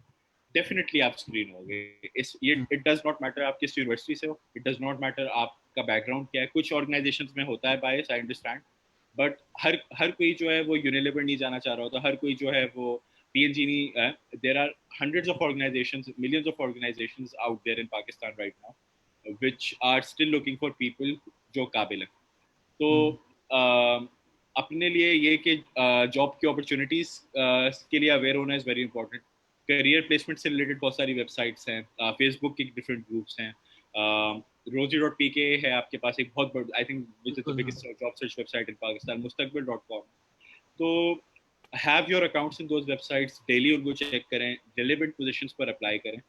definitely आप screen होगे। इस ये it does not matter आप किस university से हो, इट डज नॉट मैटर आपका बैकग्राउंड क्या है। कुछ ऑर्गेनाइजेशंस में होता है बायस, आई अंडरस्टैंड, बट हर कोई जो है वो यूनिलिवर नहीं जाना चाह रहा होता, हर कोई जो है वो पीएनजी नहीं है। There are hundreds of organizations, millions of organizations out there in Pakistan right now which are still looking for people जो काबिल हैं। तो अपने लिए ये कि जॉब की अपॉर्चुनिटीज के लिए अवेयर होना is very important. Career placement से रिलेटेड बहुत सारी वेबसाइट्स हैं, फेसबुक के डिफरेंट ग्रुप्स हैं, rosie.pk है आपके पास एक बहुत बड़ा, I think which is the बिल्कुल हाँ। बिगेस्ट जॉब सर्च वेबसाइट इन पाकिस्तान, mustaqbal.com। तो have your accounts in those websites, daily उनको चेक करें, रिलेवेंट पोजीशंस पर अप्लाई करें।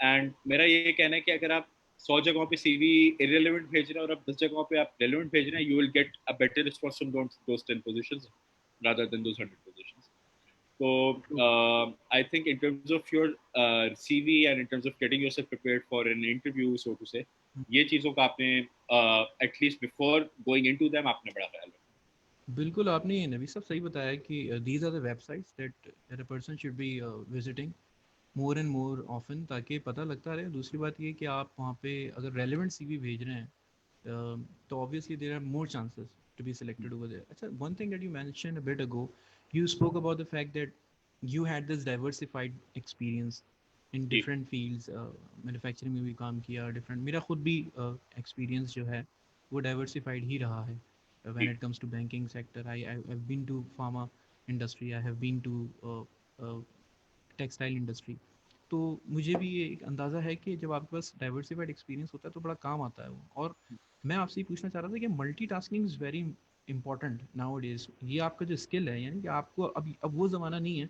एंड मेरा ये कहना है कि अगर आप 100 जगहों पे सीवी इरेलेवेंट भेज रहे हैं और आप 10 जगहों पे आप रेलेवेंट भेज रहे हैं, you will get a better response from those 10 positions rather than those 100 positions. So I think in terms of your CV and in terms of getting yourself prepared for an interview, so to say, ये चीज़ों का आपने at least before going into them आपने बड़ा ख्याल रखना। बिल्कुल, आपने नबी साहब सही बताया कि these are the websites that a person should be visiting more and more often, ताकि पता लगता रहे। दूसरी बात ये कि आप वहाँ पे अगर रेलेवेंट सीवी भेज रहे हैं तो obviously there are more chances to be selected over there. Achha, one thing that you mentioned a bit ago, you spoke about the fact that you had this diversified experience in जी different fields. Manufacturing में भी काम किया, different मेरा खुद भी experience जो है वो डाइवर्सिफाइड ही रहा है। when जी it comes to banking sector, I've been to pharma industry, I have been to textile industry. तो मुझे भी ये एक अंदाज़ा है कि जब आपके पास डाइवर्सिफाइड एक्सपीरियंस होता है तो बड़ा काम आता है वो। और मैं आपसे ये पूछना चाह रहा था कि multitasking is very important now days. ये आपका जो स्किल है, यानी कि आपको अब वो ज़माना नहीं है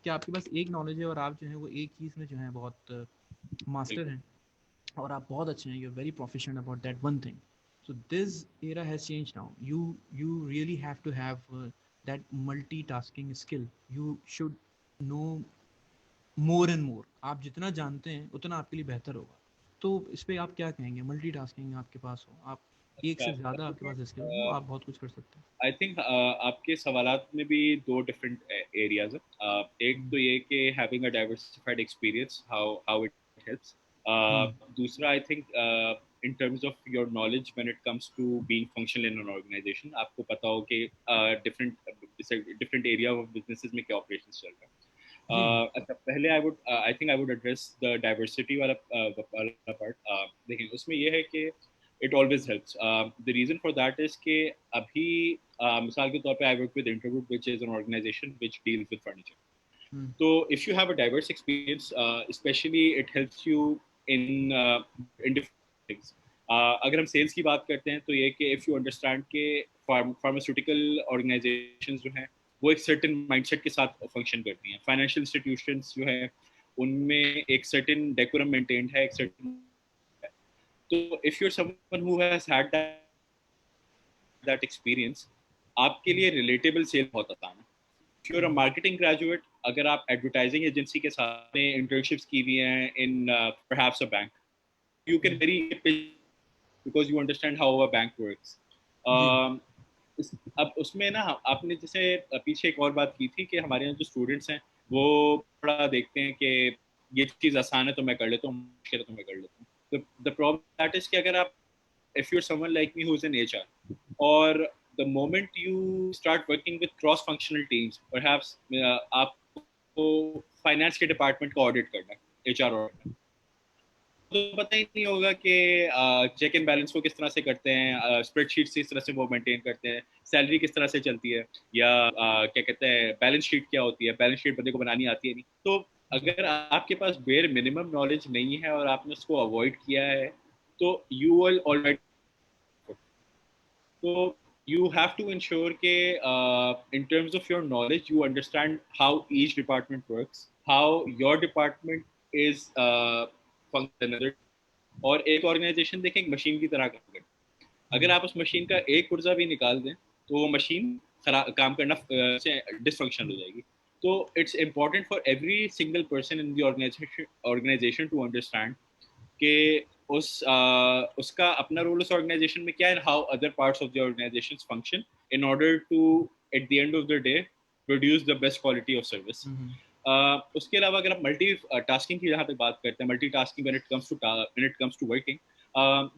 कि आपके पास एक नॉलेज है और आप जो है वो एक चीज़ में जो है बहुत मास्टर बिल्कुल। हैं और आप बहुत अच्छे हैं, you are very proficient about that one thing. So this era has changed now. You really have to have that multitasking skill. You should know more and मोर। आप जितना जानते हैं उतना आपके लिए बेहतर होगा। तो इस पे आप क्या कहेंगे? मल्टीटास्किंग आपके पास हो, आप एक अच्छा, से ज़्यादा आपके पास स्किल हो, आप बहुत कुछ कर सकते हैं। आई थिंक आपके सवालात में भी दो डिफरेंट एरियाज है। एक तो ये कि having a diversified experience how it helps. दूसरा I think in terms of your knowledge when it comes to being functional in an organisation, आपको पता हो कि डिफरेंट एरिया ऑफ बिजनेसेस में क्या ऑपरेशंस चल रहा है। जी हाँ। अच्छा, पहले I think I would address the diversity वाला पार्ट। देखिए उसमें ये है कि it always helps. The reason for that is कि अभी मिसाल के तौर पे I work with Intergroup, which is an organization which deals with furniture. So if you have a diverse experience, especially it helps you in different things. अगर हम sales की बात करते हैं तो ये कि if you understand कि pharmaceutical organizations जो हैं वो एक certain mindset के साथ function करती हैं, financial institutions जो हैं उनमें एक certain decorum maintained है, एक certain। तो if you're someone who has had that experience, आपके लिए relatable sale बहुत आसान है। If you're a marketing graduate, अगर आप advertising agency के साथ internships की हुई हैं in perhaps a bank, you can very because you understand how a bank works. जी अब उसमें ना आपने जैसे पीछे एक और बात की थी कि हमारे यहाँ जो स्टूडेंट्स हैं वो थोड़ा देखते हैं कि ये चीज़ आसान है तो मैं कर लेता हूँ, मुश्किल है तो मैं कर लेता हूँ। The problem that is कि अगर आप if you're someone like me who's in HR, or the moment you start working with cross-functional teams, perhaps आपको finance के department का audit करना है, HR audit, तो पता ही नहीं होगा कि चेक एंड बैलेंस को किस तरह से करते हैं, स्प्रेडशीट से इस तरह से वो मेंटेन करते हैं, सैलरी किस तरह से चलती है, या क्या कहते हैं बैलेंस शीट क्या होती है, बैलेंस शीट बंदे को बनानी आती है नहीं। तो अगर आपके पास बेयर मिनिमम नॉलेज नहीं है और आपने उसको अवॉइड किया है तो you will already, so you have to ensure that in terms of your knowledge, you understand how each department works, how your department is functional. और एक ऑर्गेनाइजेशन देखें एक मशीन की तरह काम करती है। अगर आप उस मशीन का एक पुर्जा भी निकाल दें तो वो मशीन काम करना से डिसफंक्शनल हो जाएगी। तो it's important for every single person in the organization to understand कि उसका अपना रोल उस ऑर्गेनाइजेशन में क्या है, how other parts of the organization function in order to at the end of the day produce the best quality of service. उसके अलावा अगर आप मल्टी टास्किंग की जहाँ तक बात करते हैं, multi tasking when it comes to working,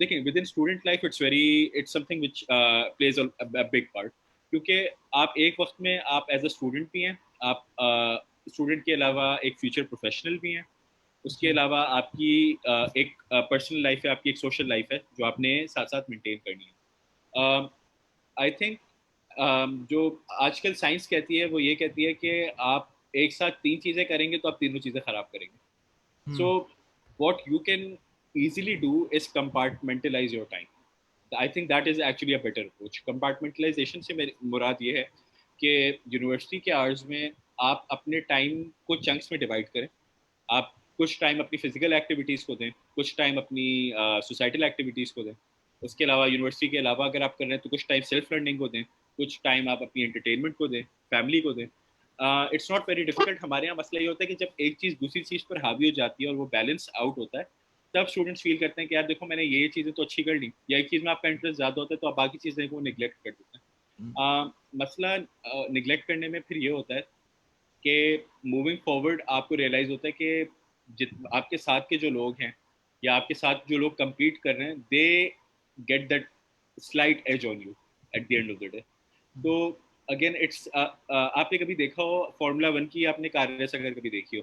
देखिए within student life it's something which plays a big part, क्योंकि आप एक वक्त में आप एज अ स्टूडेंट भी हैं, आप स्टूडेंट के अलावा एक फ्यूचर प्रोफेशनल भी हैं, उसके जी अलावा आपकी एक पर्सनल लाइफ है, आपकी एक सोशल लाइफ है जो आपने साथ साथ मेंटेन करनी है। आई थिंक जो आजकल साइंस कहती है वो ये कहती है कि आप एक साथ तीन चीज़ें करेंगे तो आप तीनों चीज़ें खराब करेंगे. हम्म So what you can easily do is compartmentalize your time. I think that is actually a better approach. Compartmentalization से मेरी मुराद ये है कि यूनिवर्सिटी के आवर्स में आप अपने टाइम को चंक्स में डिवाइड करें. आप कुछ टाइम अपनी फिजिकल एक्टिविटीज़ को दें, कुछ टाइम अपनी सोसाइटल एक्टिविटीज़ को दें. उसके अलावा यूनिवर्सिटी के अलावा अगर आप कर रहे हैं तो कुछ टाइम सेल्फ लर्निंग को दें, कुछ टाइम आप अपनी एंटरटेनमेंट को दें, फैमिली को दें. It's not very difficult. हमारे यहाँ मसला ये होता है कि जब एक चीज़ दूसरी चीज़ पर हावी हो जाती है और वो बैलेंस आउट होता है, तब स्टूडेंट्स फील करते हैं कि यार देखो मैंने ये चीज़ें तो अच्छी कर ली, या एक चीज़ में आपका इंटरेस्ट ज़्यादा होता है तो आप बाकी चीज़ें को निगलेक्ट कर देते हैं. मसला निगलेक्ट करने में फिर ये होता है कि मूविंग फॉरवर्ड आपको रियलाइज होता है कि आपके साथ के जो लोग हैं या आपके साथ जो लोग compete कर रहे हैं, they get that slight edge on you at the end of the day. तो अगेन इट्स आपने कभी देखा हो फॉर्मूला वन की, आपने कार रेस अगर कभी देखी हो,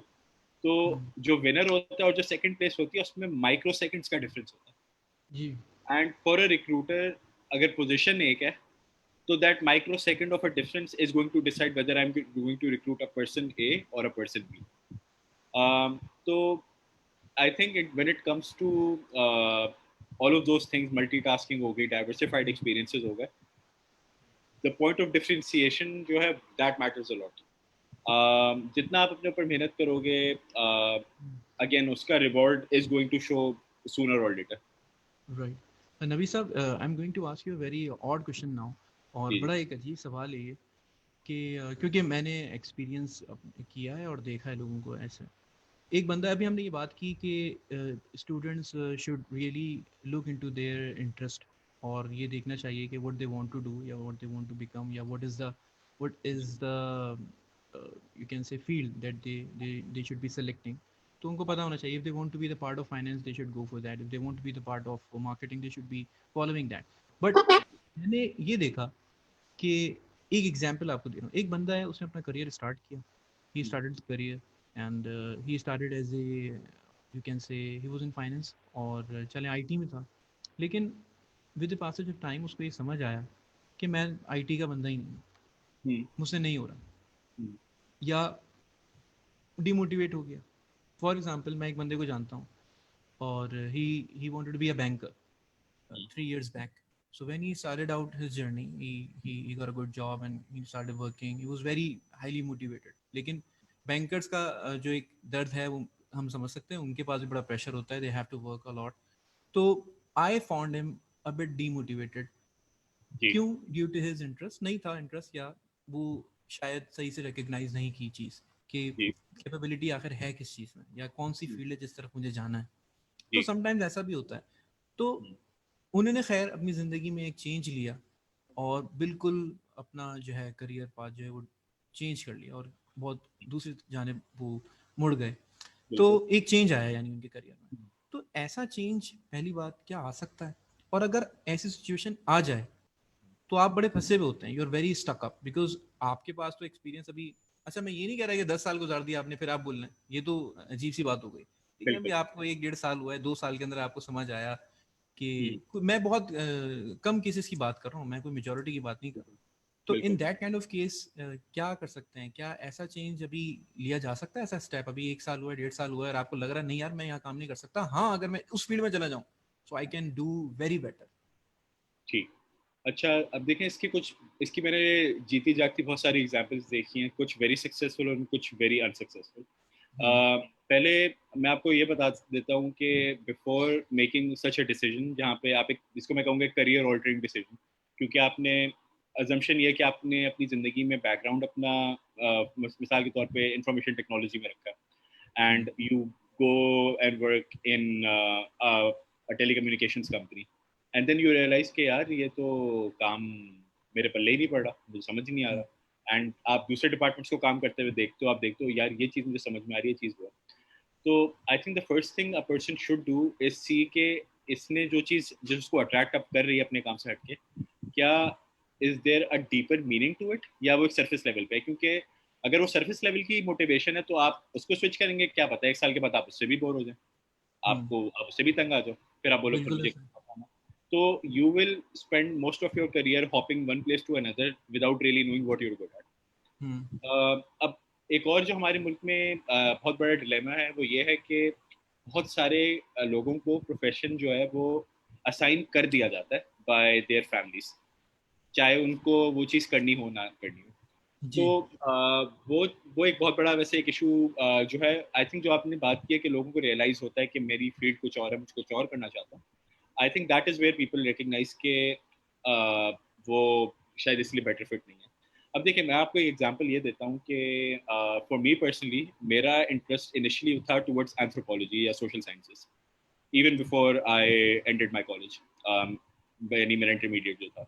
तो हम्म, जो विनर होता है और जो सेकंड प्लेस होती है उसमें माइक्रो सेकंड्स का डिफरेंस होता जी है. एंड फॉर अ रिक्रूटर अगर पोजीशन एक है, so that microsecond of a difference is going to decide whether I'm going to recruit a person A or a person B. So I think when it comes to all of those things, multitasking हो गई, diversified experiences हो गए, the point of differentiation जो है that matters a lot. जितना आप अपने ऊपर मेहनत करोगे, again उसका reward is going to show sooner or later. Right Nabi साहब I am going to ask you very odd question now और जी जी बड़ा एक अजीब सवाल है ये कि क्योंकि मैंने एक्सपीरियंस किया है और देखा है लोगों को ऐसा एक बंदा अभी हमने ये बात की कि students should really look into their interest और ये देखना चाहिए कि what they want to do या what they want to become या what is the you can say field that they should be selecting तो उनको पता होना चाहिए if they want to be the part of finance they should go for that if they want to be the part of marketing they should be following that but मैंने ये देखा कि एक एग्जांपल आपको दे रहा हूँ एक बंदा है उसने अपना करियर स्टार्ट किया he started his career and he started as a you can say he was in finance और चले आईटी में था लेकिन with the passage of time उसको ये समझ आया कि मैं आईटी का बंदा ही नहीं हूँ हम्म मुझसे नहीं हो रहा हम्म या डिमोटिवेट हो गया फॉर एग्जांपल मैं एक बंदे को जानता हूँ और he wanted to be a banker 3 years back. So when he started out his journey, he got a good job and he started working. He was very highly motivated. लेकिन bankers का जो एक दर्द है वो हम समझ सकते हैं उनके पास भी बड़ा प्रेशर होता है they have to work a lot तो I found him a bit demotivated जी क्यों ड्यू टू हिज इंटरेस्ट नहीं था इंटरेस्ट या वो शायद सही से रिकग्नाइज नहीं की चीज़ कि जी कैपेबिलिटी आखिर है किस चीज़ में या कौन सी फील्ड है जिस तरफ मुझे जाना है तो जी समटाइम्स ऐसा भी होता है तो उन्होंने खैर अपनी ज़िंदगी में एक चेंज लिया और बिल्कुल अपना जो है करियर पाथ जो है वो चेंज कर लिया और बहुत दूसरी जानिब वो मुड़ गए तो बिल्कुल. एक चेंज आया यानी उनके करियर में तो ऐसा चेंज पहली बात क्या आ सकता है और अगर ऐसी सिचुएशन आ जाए तो आप बड़े फंसे हुए होते हैं you are very stuck up because आपके पास तो एक्सपीरियंस अभी अच्छा मैं ये नहीं कह रहा कि 10 साल गुजार दिया आपने फिर आप बोल रहे हैं ये तो अजीब सी बात हो गई लेकिन अभी बिल्कुल. आपको 1 1.5 साल हुआ है 2 साल के अंदर आपको समझ आया कि हम्म, मैं बहुत कम केसेस की बात कर रहा हूँ मैं कोई मेजोरिटी की बात नहीं कर रहा तो इन बिल्कुल. दैट काइंड ऑफ केस क्या कर सकते हैं क्या ऐसा चेंज अभी लिया जा सकता है ऐसा स्टेप अभी 1 साल हुआ है 1.5 साल हुआ है और आपको लग रहा है नहीं यार मैं यहाँ काम नहीं कर सकता हाँ अगर मैं उस फील्ड में चला जाऊँ so I can do very better ठीक. अच्छा, अब देखें इसकी मैंने जीती जागती बहुत सारी एग्जांपल्स देखी हैं, कुछ वेरी सक्सेसफुल और कुछ वेरी अनसक्सेसफुल. पहले मैं आपको ये बता देता हूँ कि before making such a decision जहाँ पे आप एक जिसको मैं कहूँगा करियर ऑल्टरिंग डिसीजन, क्योंकि आपने अजम्पशन ये है कि आपने अपनी ज़िंदगी में बैकग्राउंड अपना मिसाल के तौर पे इंफॉर्मेशन टेक्नोलॉजी में रखा जी and you go and work in a telecommunications company and then you realize कि यार ये तो काम मेरे पल्ले ही नहीं पड़ रहा, मुझे समझ ही नहीं आ रहा. एंड आप दूसरे डिपार्टमेंट्स को काम करते हुए देखते हो, आप देखते हो यार ये चीज़ मुझे समझ में आ रही है, चीज़ वो है। तो I think the first thing a person should do is see के इसने जो चीज़ जिसको अट्रैक्ट अप कर रही है अपने काम से हटके, क्या is there a deeper meaning to it, या वो एक सरफेस लेवल पे है? क्योंकि अगर वो सरफेस लेवल की मोटिवेशन है तो आप उसको स्विच करेंगे, क्या पता 1 साल के बाद आप उससे भी बोर हो जाए, हम्म, आपको आप उससे भी तंग आ जाओ, फिर आप बोलो फिर बिल्कुल मुझे ऐसा है। क्या पता। तो you will spend most of your career hopping one place to another without really knowing what you are good at. Hmm, अब एक और जो हमारे मुल्क में बहुत बड़ा डिलेमा है वो ये है कि बहुत सारे लोगों को प्रोफेशन जो है वो असाइन कर दिया जाता है बाय देयर फैमिलीज, चाहे उनको वो चीज़ करनी हो ना करनी हो। जी, तो वो एक बहुत बड़ा वैसे एक इशू जो है, आई थिंक जो आपने बात की है कि लोगों को रियलाइज होता है कि मेरी फील्ड कुछ और है, मुझे कुछ और करना चाहता हूँ। I think that is where people recognize के वो शायद इसलिए बेटर फिट नहीं है। अब देखिए मैं आपको एक एग्जांपल ये देता हूँ कि फॉर मी पर्सनली मेरा इंटरेस्ट इनिशियली था टुवर्ड्स एंथ्रोपोलॉजी या social sciences, even before I ended my college, यानी मेरा इंटरमीडिएट जो था।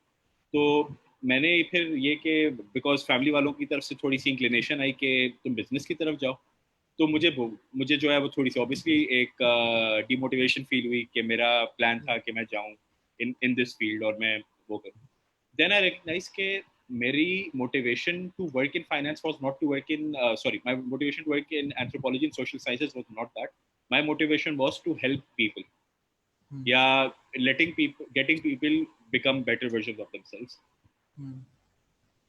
तो मैंने फिर ये कि बिकॉज फैमिली वालों की तरफ से थोड़ी सी इंक्लिनेशन आई कि तुम बिजनेस की तरफ जाओ, तो मुझे जो है वो थोड़ी सी ऑब्वियसली एक डिमोटिवेशन फील हुई कि मेरा प्लान था कि मैं जाऊं इन इन दिस फील्ड और मैं वो करूं। देन आई रिकग्नाइज के मेरी motivation to work in finance was not to work in sorry my motivation to work in anthropology and social sciences was not that. My motivation was to help people, hmm, या getting people become better versions of themselves। हम्म,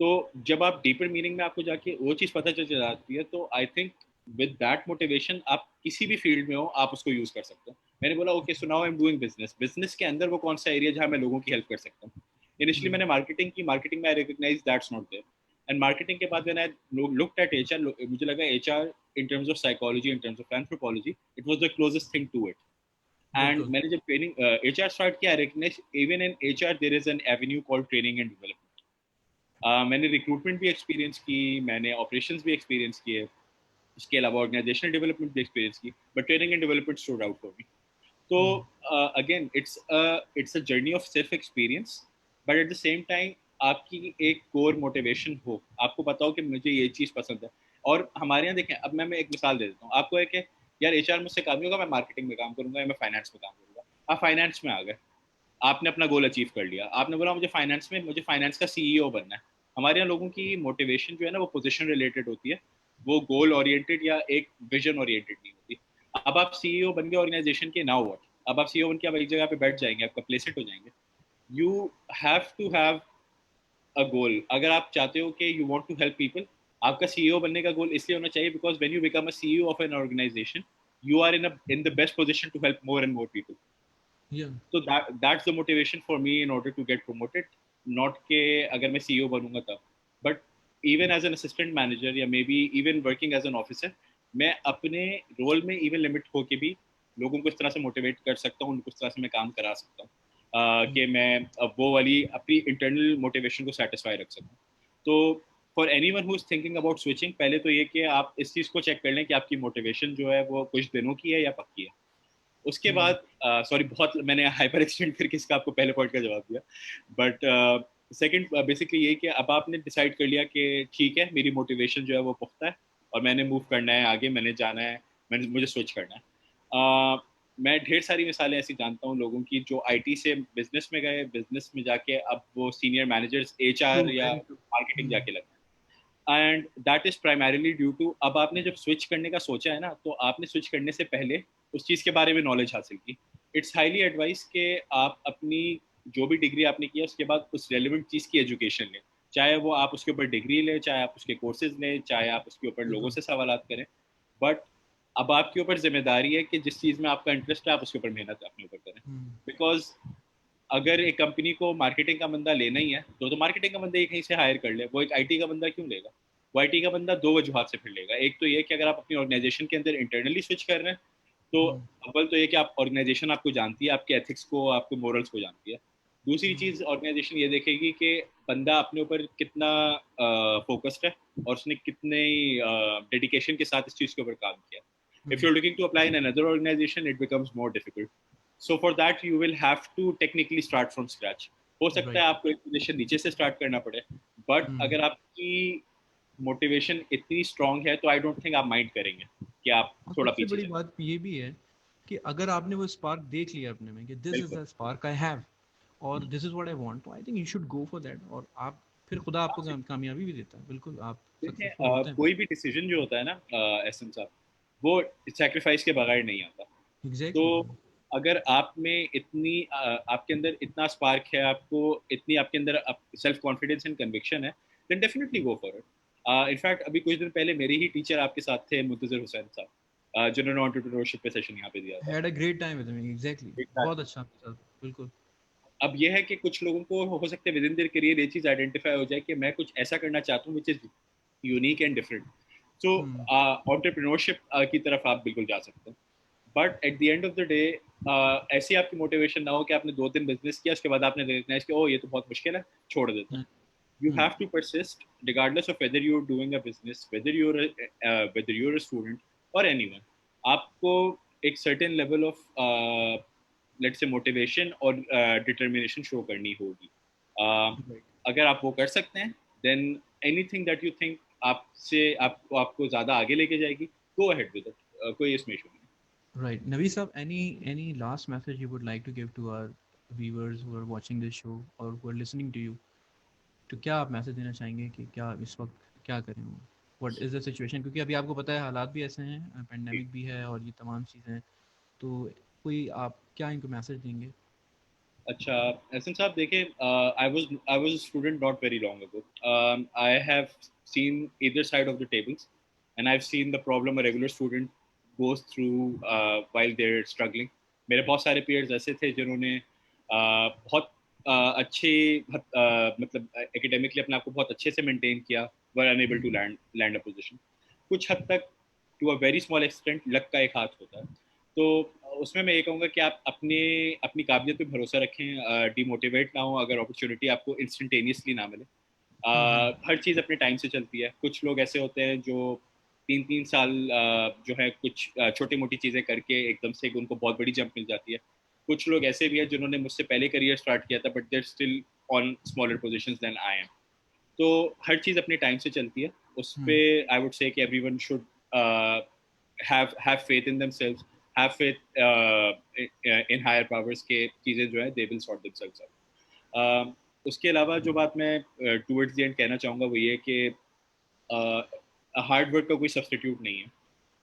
तो जब आप deeper meaning में आपको जाके वो चीज़ पता चल जाती है तो I think with that motivation आप किसी भी फील्ड में हो आप उसको यूज कर सकते हो। मैंने बोला okay so now I am doing business, business के अंदर वो कौन सा एरिया जहाँ मैं लोगों की हेल्प कर सकता हूँ। इनिशियली हम्म, मैंने मार्केटिंग की, मार्केटिंग में I recognise that's not there, and marketing के बाद when I looked at HR, मुझे लगा HR in terms of psychology, in terms of anthropology, it was the closest thing to it. And बिल्कुल, मैंने जब training HR start किया, I recognise even in HR there is an avenue called training and development. मैंने recruitment भी experience की, मैंने operations भी experience किए, उसके अलावा ऑर्गेनाइजेशनल डेवलपमेंट भी एक्सपीरियंस की, but training and development stood out for me. तो hmm, again it's a journey of self experience, but at the same time आपकी एक कोर मोटिवेशन हो, आपको पता हो कि मुझे ये चीज़ पसंद है। और हमारे यहाँ देखें, अब मैं एक मिसाल दे देता हूँ आपको है कि यार एचआर मुझसे काम नहीं होगा, मैं मार्केटिंग में काम करूंगा या मैं फाइनेंस में काम करूंगा। आप फाइनेंस में आ गए, आपने अपना गोल अचीव कर लिया, आपने बोला मुझे फाइनेंस का सीईओ बनना है। हमारे यहाँ लोगों की मोटिवेशन जो है ना वो पोजीशन रिलेटेड होती है, वो गोल ओरिएंटेड या एक विजन ओरिएंटेड नहीं होती। अब आप सीईओ बन गए ऑर्गेनाइजेशन के, नाउ व्हाट? अब आप सीईओ बन के आप एक जगह पे बैठ जाएंगे, आप कंप्लेसेंट हो जाएंगे। You have to have a goal. अगर आप चाहते हो कि you want to help people, आपका सीईओ बनने का गोल इसलिए होना चाहिए because when you become a CEO of an organisation, you are in the best position to help more and more people. या, तो that's the motivation for me in order to get promoted, not के अगर मैं CEO बनूंगा तब, but even as an assistant manager या maybe even working as an officer, मैं अपने रोल में even लिमिट होके भी लोगों को इस तरह से मोटिवेट कर सकता हूँ, उनको इस तरह से मैं काम करा सकता हूँ कि मैं वो वाली अपनी इंटरनल मोटिवेशन को सेटिस्फाई रख सकूँ। तो for any one who is thinking about switching, पहले तो ये कि आप इस चीज़ को चेक कर लें कि आपकी मोटिवेशन जो है वो कुछ दिनों की है या पक्की है। उसके हम्म, बाद सॉरी बहुत मैंने हाइपर एक्सटेंड करके इसका आपको पहले पॉइंट का जवाब दिया, बट सेकंड बेसिकली ये कि अब आपने डिसाइड कर लिया कि ठीक है मेरी मोटिवेशन जो है वो पुख्ता है और मैंने मूव करना है आगे, मैंने जाना है, मैंने मुझे स्विच करना है। मैं ढेर सारी मिसालें ऐसी जानता हूँ लोगों की जो आईटी से बिजनेस में गए, बिजनेस में जाके अब वो सीनियर मैनेजर्स ट्रू, एचआर या वेरी ट्रू, मार्केटिंग जाके लगे। And that is primarily due to, अब आपने जब स्विच करने का सोचा है ना तो आपने स्विच करने से पहले उस चीज़ के बारे में नॉलेज हासिल की। इट्स हाईली एडवाइस कि आप अपनी जो भी डिग्री आपने किया उसके बाद उस रेलिवेंट चीज़ की एजुकेशन लें, चाहे वो आप उसके ऊपर डिग्री लें, चाहे आप उसके कोर्सेज लें, चाहे आप उसके ऊपर लोगों बिल्कुल, से सवालात करें। बट अब आपके ऊपर जिम्मेदारी है कि जिस चीज़ में आपका इंटरेस्ट है आप उसके ऊपर मेहनत अपने ऊपर करें। हम्म, बिकॉज अगर एक कंपनी को मार्केटिंग का बंदा लेना ही है तो मार्केटिंग का बंदा ही कहीं से हायर कर ले, वो एक आईटी का बंदा क्यों लेगा? वो आईटी का बंदा दो वजूहत से फिर लेगा। एक तो ये कि अगर आप अपनी ऑर्गेनाइजेशन के अंदर इंटरनली स्विच कर रहे हैं तो हम्म, अव्वल तो ये कि आप ऑर्गेनाइजेशन आपको जानती है, आपके एथिक्स को, आपके मोरल्स को जानती है। दूसरी हम्म, चीज़ ऑर्गेनाइजेशन ये देखेगी कि बंदा अपने ऊपर कितना फोकस्ड है और उसने कितने डेडिकेशन के साथ इस चीज़ के ऊपर काम किया। If hmm, you're looking to apply in another organization, it becomes more difficult. So for that, you will have to technically start from scratch. हो सकता राइट, है आपको एक पोजीशन नीचे से स्टार्ट करना पड़े, बट हम्म, अगर आपकी मोटिवेशन इतनी स्ट्रांग है तो आई डोंट थिंक आप माइंड करेंगे कि आप और थोड़ा सबसे पीछे बड़ी चले। बात ये भी है कि अगर आपने वो स्पार्क देख लिया अपने में कि दिस इज बिल्कुल। द स्पार्क आई हैव और this is what I want, तो I think you should go for that. और आप फिर खुदा आपको कामयाबी भी देता है, बिल्कुल आप देखिए सक्सेसफुल होते हैं। कोई भी डिसीजन जो होता है ना एसन साहब, वो सेक्रीफाइस के बगैर नहीं आता। तो एग्जैक्टली। अगर आप में इतनी आपके अंदर इतना स्पार्क है, आपको इतनी आपके अंदर सेल्फ कॉन्फिडेंस एंड कन्विक्शन है, then definitely go for it. In fact अभी कुछ दिन पहले मेरे ही टीचर आपके साथ थे, मुंतजर हुसैन साहब, जिन्होंने एंटरप्रेन्योरशिप पे सेशन यहाँ पे दिया था। Had a great time with me, exactly, बहुत Exactly. अच्छा आपके साथ, बिल्कुल। अब यह है कि कुछ लोगों को हो सकता है विद इन देयर करियर ये चीज़ आइडेंटिफाई हो जाए कि मैं कुछ ऐसा करना चाहता हूँ which is unique and different. So hmm. Entrepreneurship की तरफ आप बिल्कुल जा सकते हैं। But at the end of the day ऐसी आपकी मोटिवेशन ना हो कि आपने 2 दिन बिजनेस किया, उसके बाद आपने रिकग्नाइज किया, ओ ये तो बहुत मुश्किल है, छोड़ देता हूँ। You hmm. have to persist regardless of whether you're doing a business, whether you're a student or anyone. आपको एक certain level of let's say motivation और determination show करनी होगी। राइट। अगर आप वो कर सकते हैं, then anything that you think आपको ज़्यादा आगे लेके जाएगी, go ahead with it. कोई इसमें इशू नहीं। Right. Navi sir, any last message you would like to give to our viewers who are watching this show or who are listening to you? तो क्या आप मैसेज देना चाहेंगे कि क्या इस वक्त क्या करें वो? What is the situation? क्योंकि अभी आपको पता है हालात भी ऐसे हैं, पेंडेमिक भी है और ये तमाम चीज़ें, तो कोई आप क्या इनको मैसेज देंगे? अच्छा, एहसन साहब देखिए, I was student not very long ago. I have seen either side of the tables and I have seen the problem a regular student goes through while they are struggling. मेरे बहुत सारे peers ऐसे थे जिन्होंने बहुत अच्छे मतलब academically अपने आप को बहुत अच्छे से मेंटेन किया, were unable to land a position. कुछ हद तक to a very small extent luck का एक हाथ होता है। तो उसमें मैं ये कहूँगा कि आप अपनी काबिलियत पे भरोसा रखें, डिमोटिवेट ना हो अगर अपॉर्चुनिटी आपको इंस्टेंटेनियसली ना मिले। हर चीज़ अपने टाइम से चलती है। कुछ लोग ऐसे होते हैं जो 3-3 साल जो है कुछ छोटी मोटी चीज़ें करके एकदम से उनको बहुत बड़ी जंप मिल जाती है। कुछ लोग ऐसे भी हैं जिन्होंने मुझसे पहले करियर स्टार्ट किया था, but they're still on smaller position than I am. तो हर चीज़ अपने टाइम से चलती है। उस पे आई वुड से कि everyone should have faith in themselves, have faith in higher powers के चीज़ें जो है they will sort themselves out. उसके अलावा जो बात मैं टूवर्ड्स द एंड कहना चाहूँगा वो ये कि हार्ड वर्क का कोई सब्सटीट्यूट नहीं है।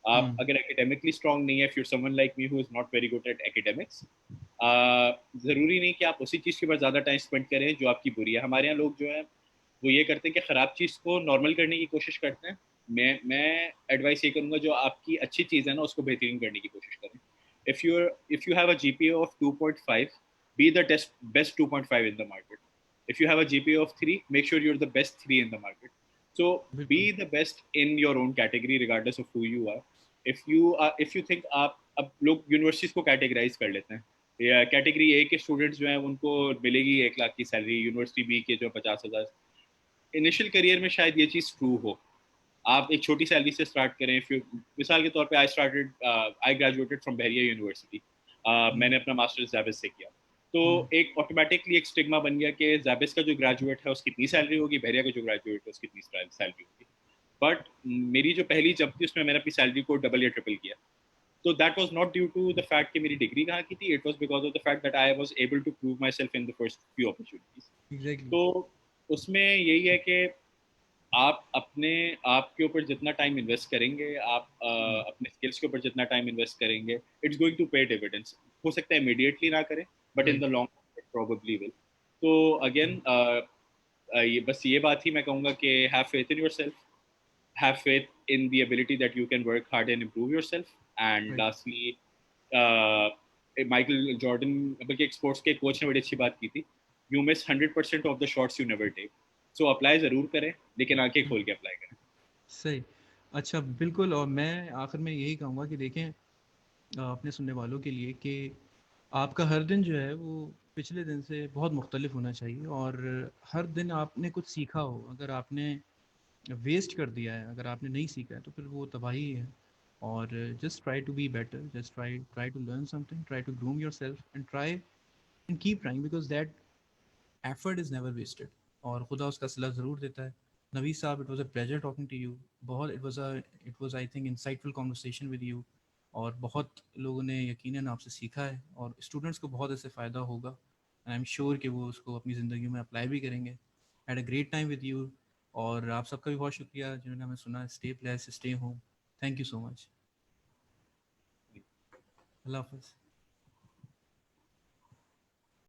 आप अगर एकेडमिकली स्ट्रांग नहीं है, if you're someone like me who is not very good at academics, ज़रूरी नहीं कि आप उसी चीज़ के ऊपर ज़्यादा टाइम स्पेंड करें जो आपकी बुरी है। हमारे यहाँ लोग जो है वो ये करते हैं कि ख़राब चीज़ को नॉर्मल करने की कोशिश करते हैं। मैं एडवाइस ये करूँगा जो आपकी अच्छी चीज़ है ना उसको बेहतरीन करने की कोशिश करें। If you have a GPA of 2.5, be the best 2.5 in the market. If you have a GPA of 3, make sure you're the best 3 in the market. So be बिल्कुल। the best in your own category regardless of who you are. If you think आप अब लोग universities को categorise कर लेते हैं, या category A के स्टूडेंट्स जो हैं उनको मिलेगी 1 लाख की सैलरी, यूनिवर्सिटी बी के जो 50,000। इनिशियल करियर में शायद ये चीज़ ट्रू हो, आप एक छोटी सैलरी से स्टार्ट करें। फिर मिसाल के तौर पे I graduated from Bahria university. मैंने अपना मास्टर्स जैबिस से किया। तो एक ऑटोमेटिकली एक स्टिग्मा बन गया कि जैबिस का जो ग्रेजुएट है उसकी इतनी सैलरी होगी, बहरिया का जो ग्रेजुएट है उसकी इतनी सैलरी होगी। बट मेरी जो पहली जब थी उसमें मैंने अपनी सैलरी को डबल या ट्रिपल किया। तो that was not due to the fact कि मेरी डिग्री कहाँ की थी, it was because of the fact that I was able to prove myself in the first few opportunities. Exactly. तो उसमें यही है कि आप अपने आप के ऊपर जितना टाइम इन्वेस्ट करेंगे, आप अपने स्किल्स के ऊपर जितना टाइम इन्वेस्ट करेंगे, इट्स गोइंग टू पे डिविडेंड्स। हो सकता है इमीडिएटली ना करें, but in the right. Long it probably will. तो अगेन ये बस ये बात ही मैं कहूँगा कि have faith in yourself, have faith in the ability that you can work hard and improve yourself. And right. Lastly Michael Jordan, बल्कि एक स्पोर्ट्स के कोच ने बड़ी अच्छी बात की थी, you miss 100% of the shots you never take. So apply ज़रूर करें, लेकिन आंखें खोल के अप्लाई करें। सही। अच्छा, बिल्कुल। और मैं आखिर में यही कहूँगा कि देखें, अपने सुनने वालों के लिए कि आपका हर दिन जो है वो पिछले दिन से बहुत मुख्तलिफ होना चाहिए और हर दिन आपने कुछ सीखा हो। अगर आपने वेस्ट कर दिया है, अगर आपने नहीं सीखा है, तो फिर वो तबाही है। और just try to be better, just try try to learn something, try to groom yourself and try and keep trying, because that effort is never wasted और खुदा उसका सिला ज़रूर देता है। नवीद साहब, it was a pleasure talking to you. बहुत it was I think insightful conversation with you, और बहुत लोगों ने यकीनन आपसे सीखा है, और स्टूडेंट्स को बहुत इससे फ़ायदा होगा, एंड आई एम श्योर कि वो उसको अपनी ज़िंदगी में अप्लाई भी करेंगे। Had a great time with you, और आप सबका भी बहुत शुक्रिया जिन्होंने हमें सुना। Stay blessed, stay home. Thank you so much. Allah हाफ़िज़।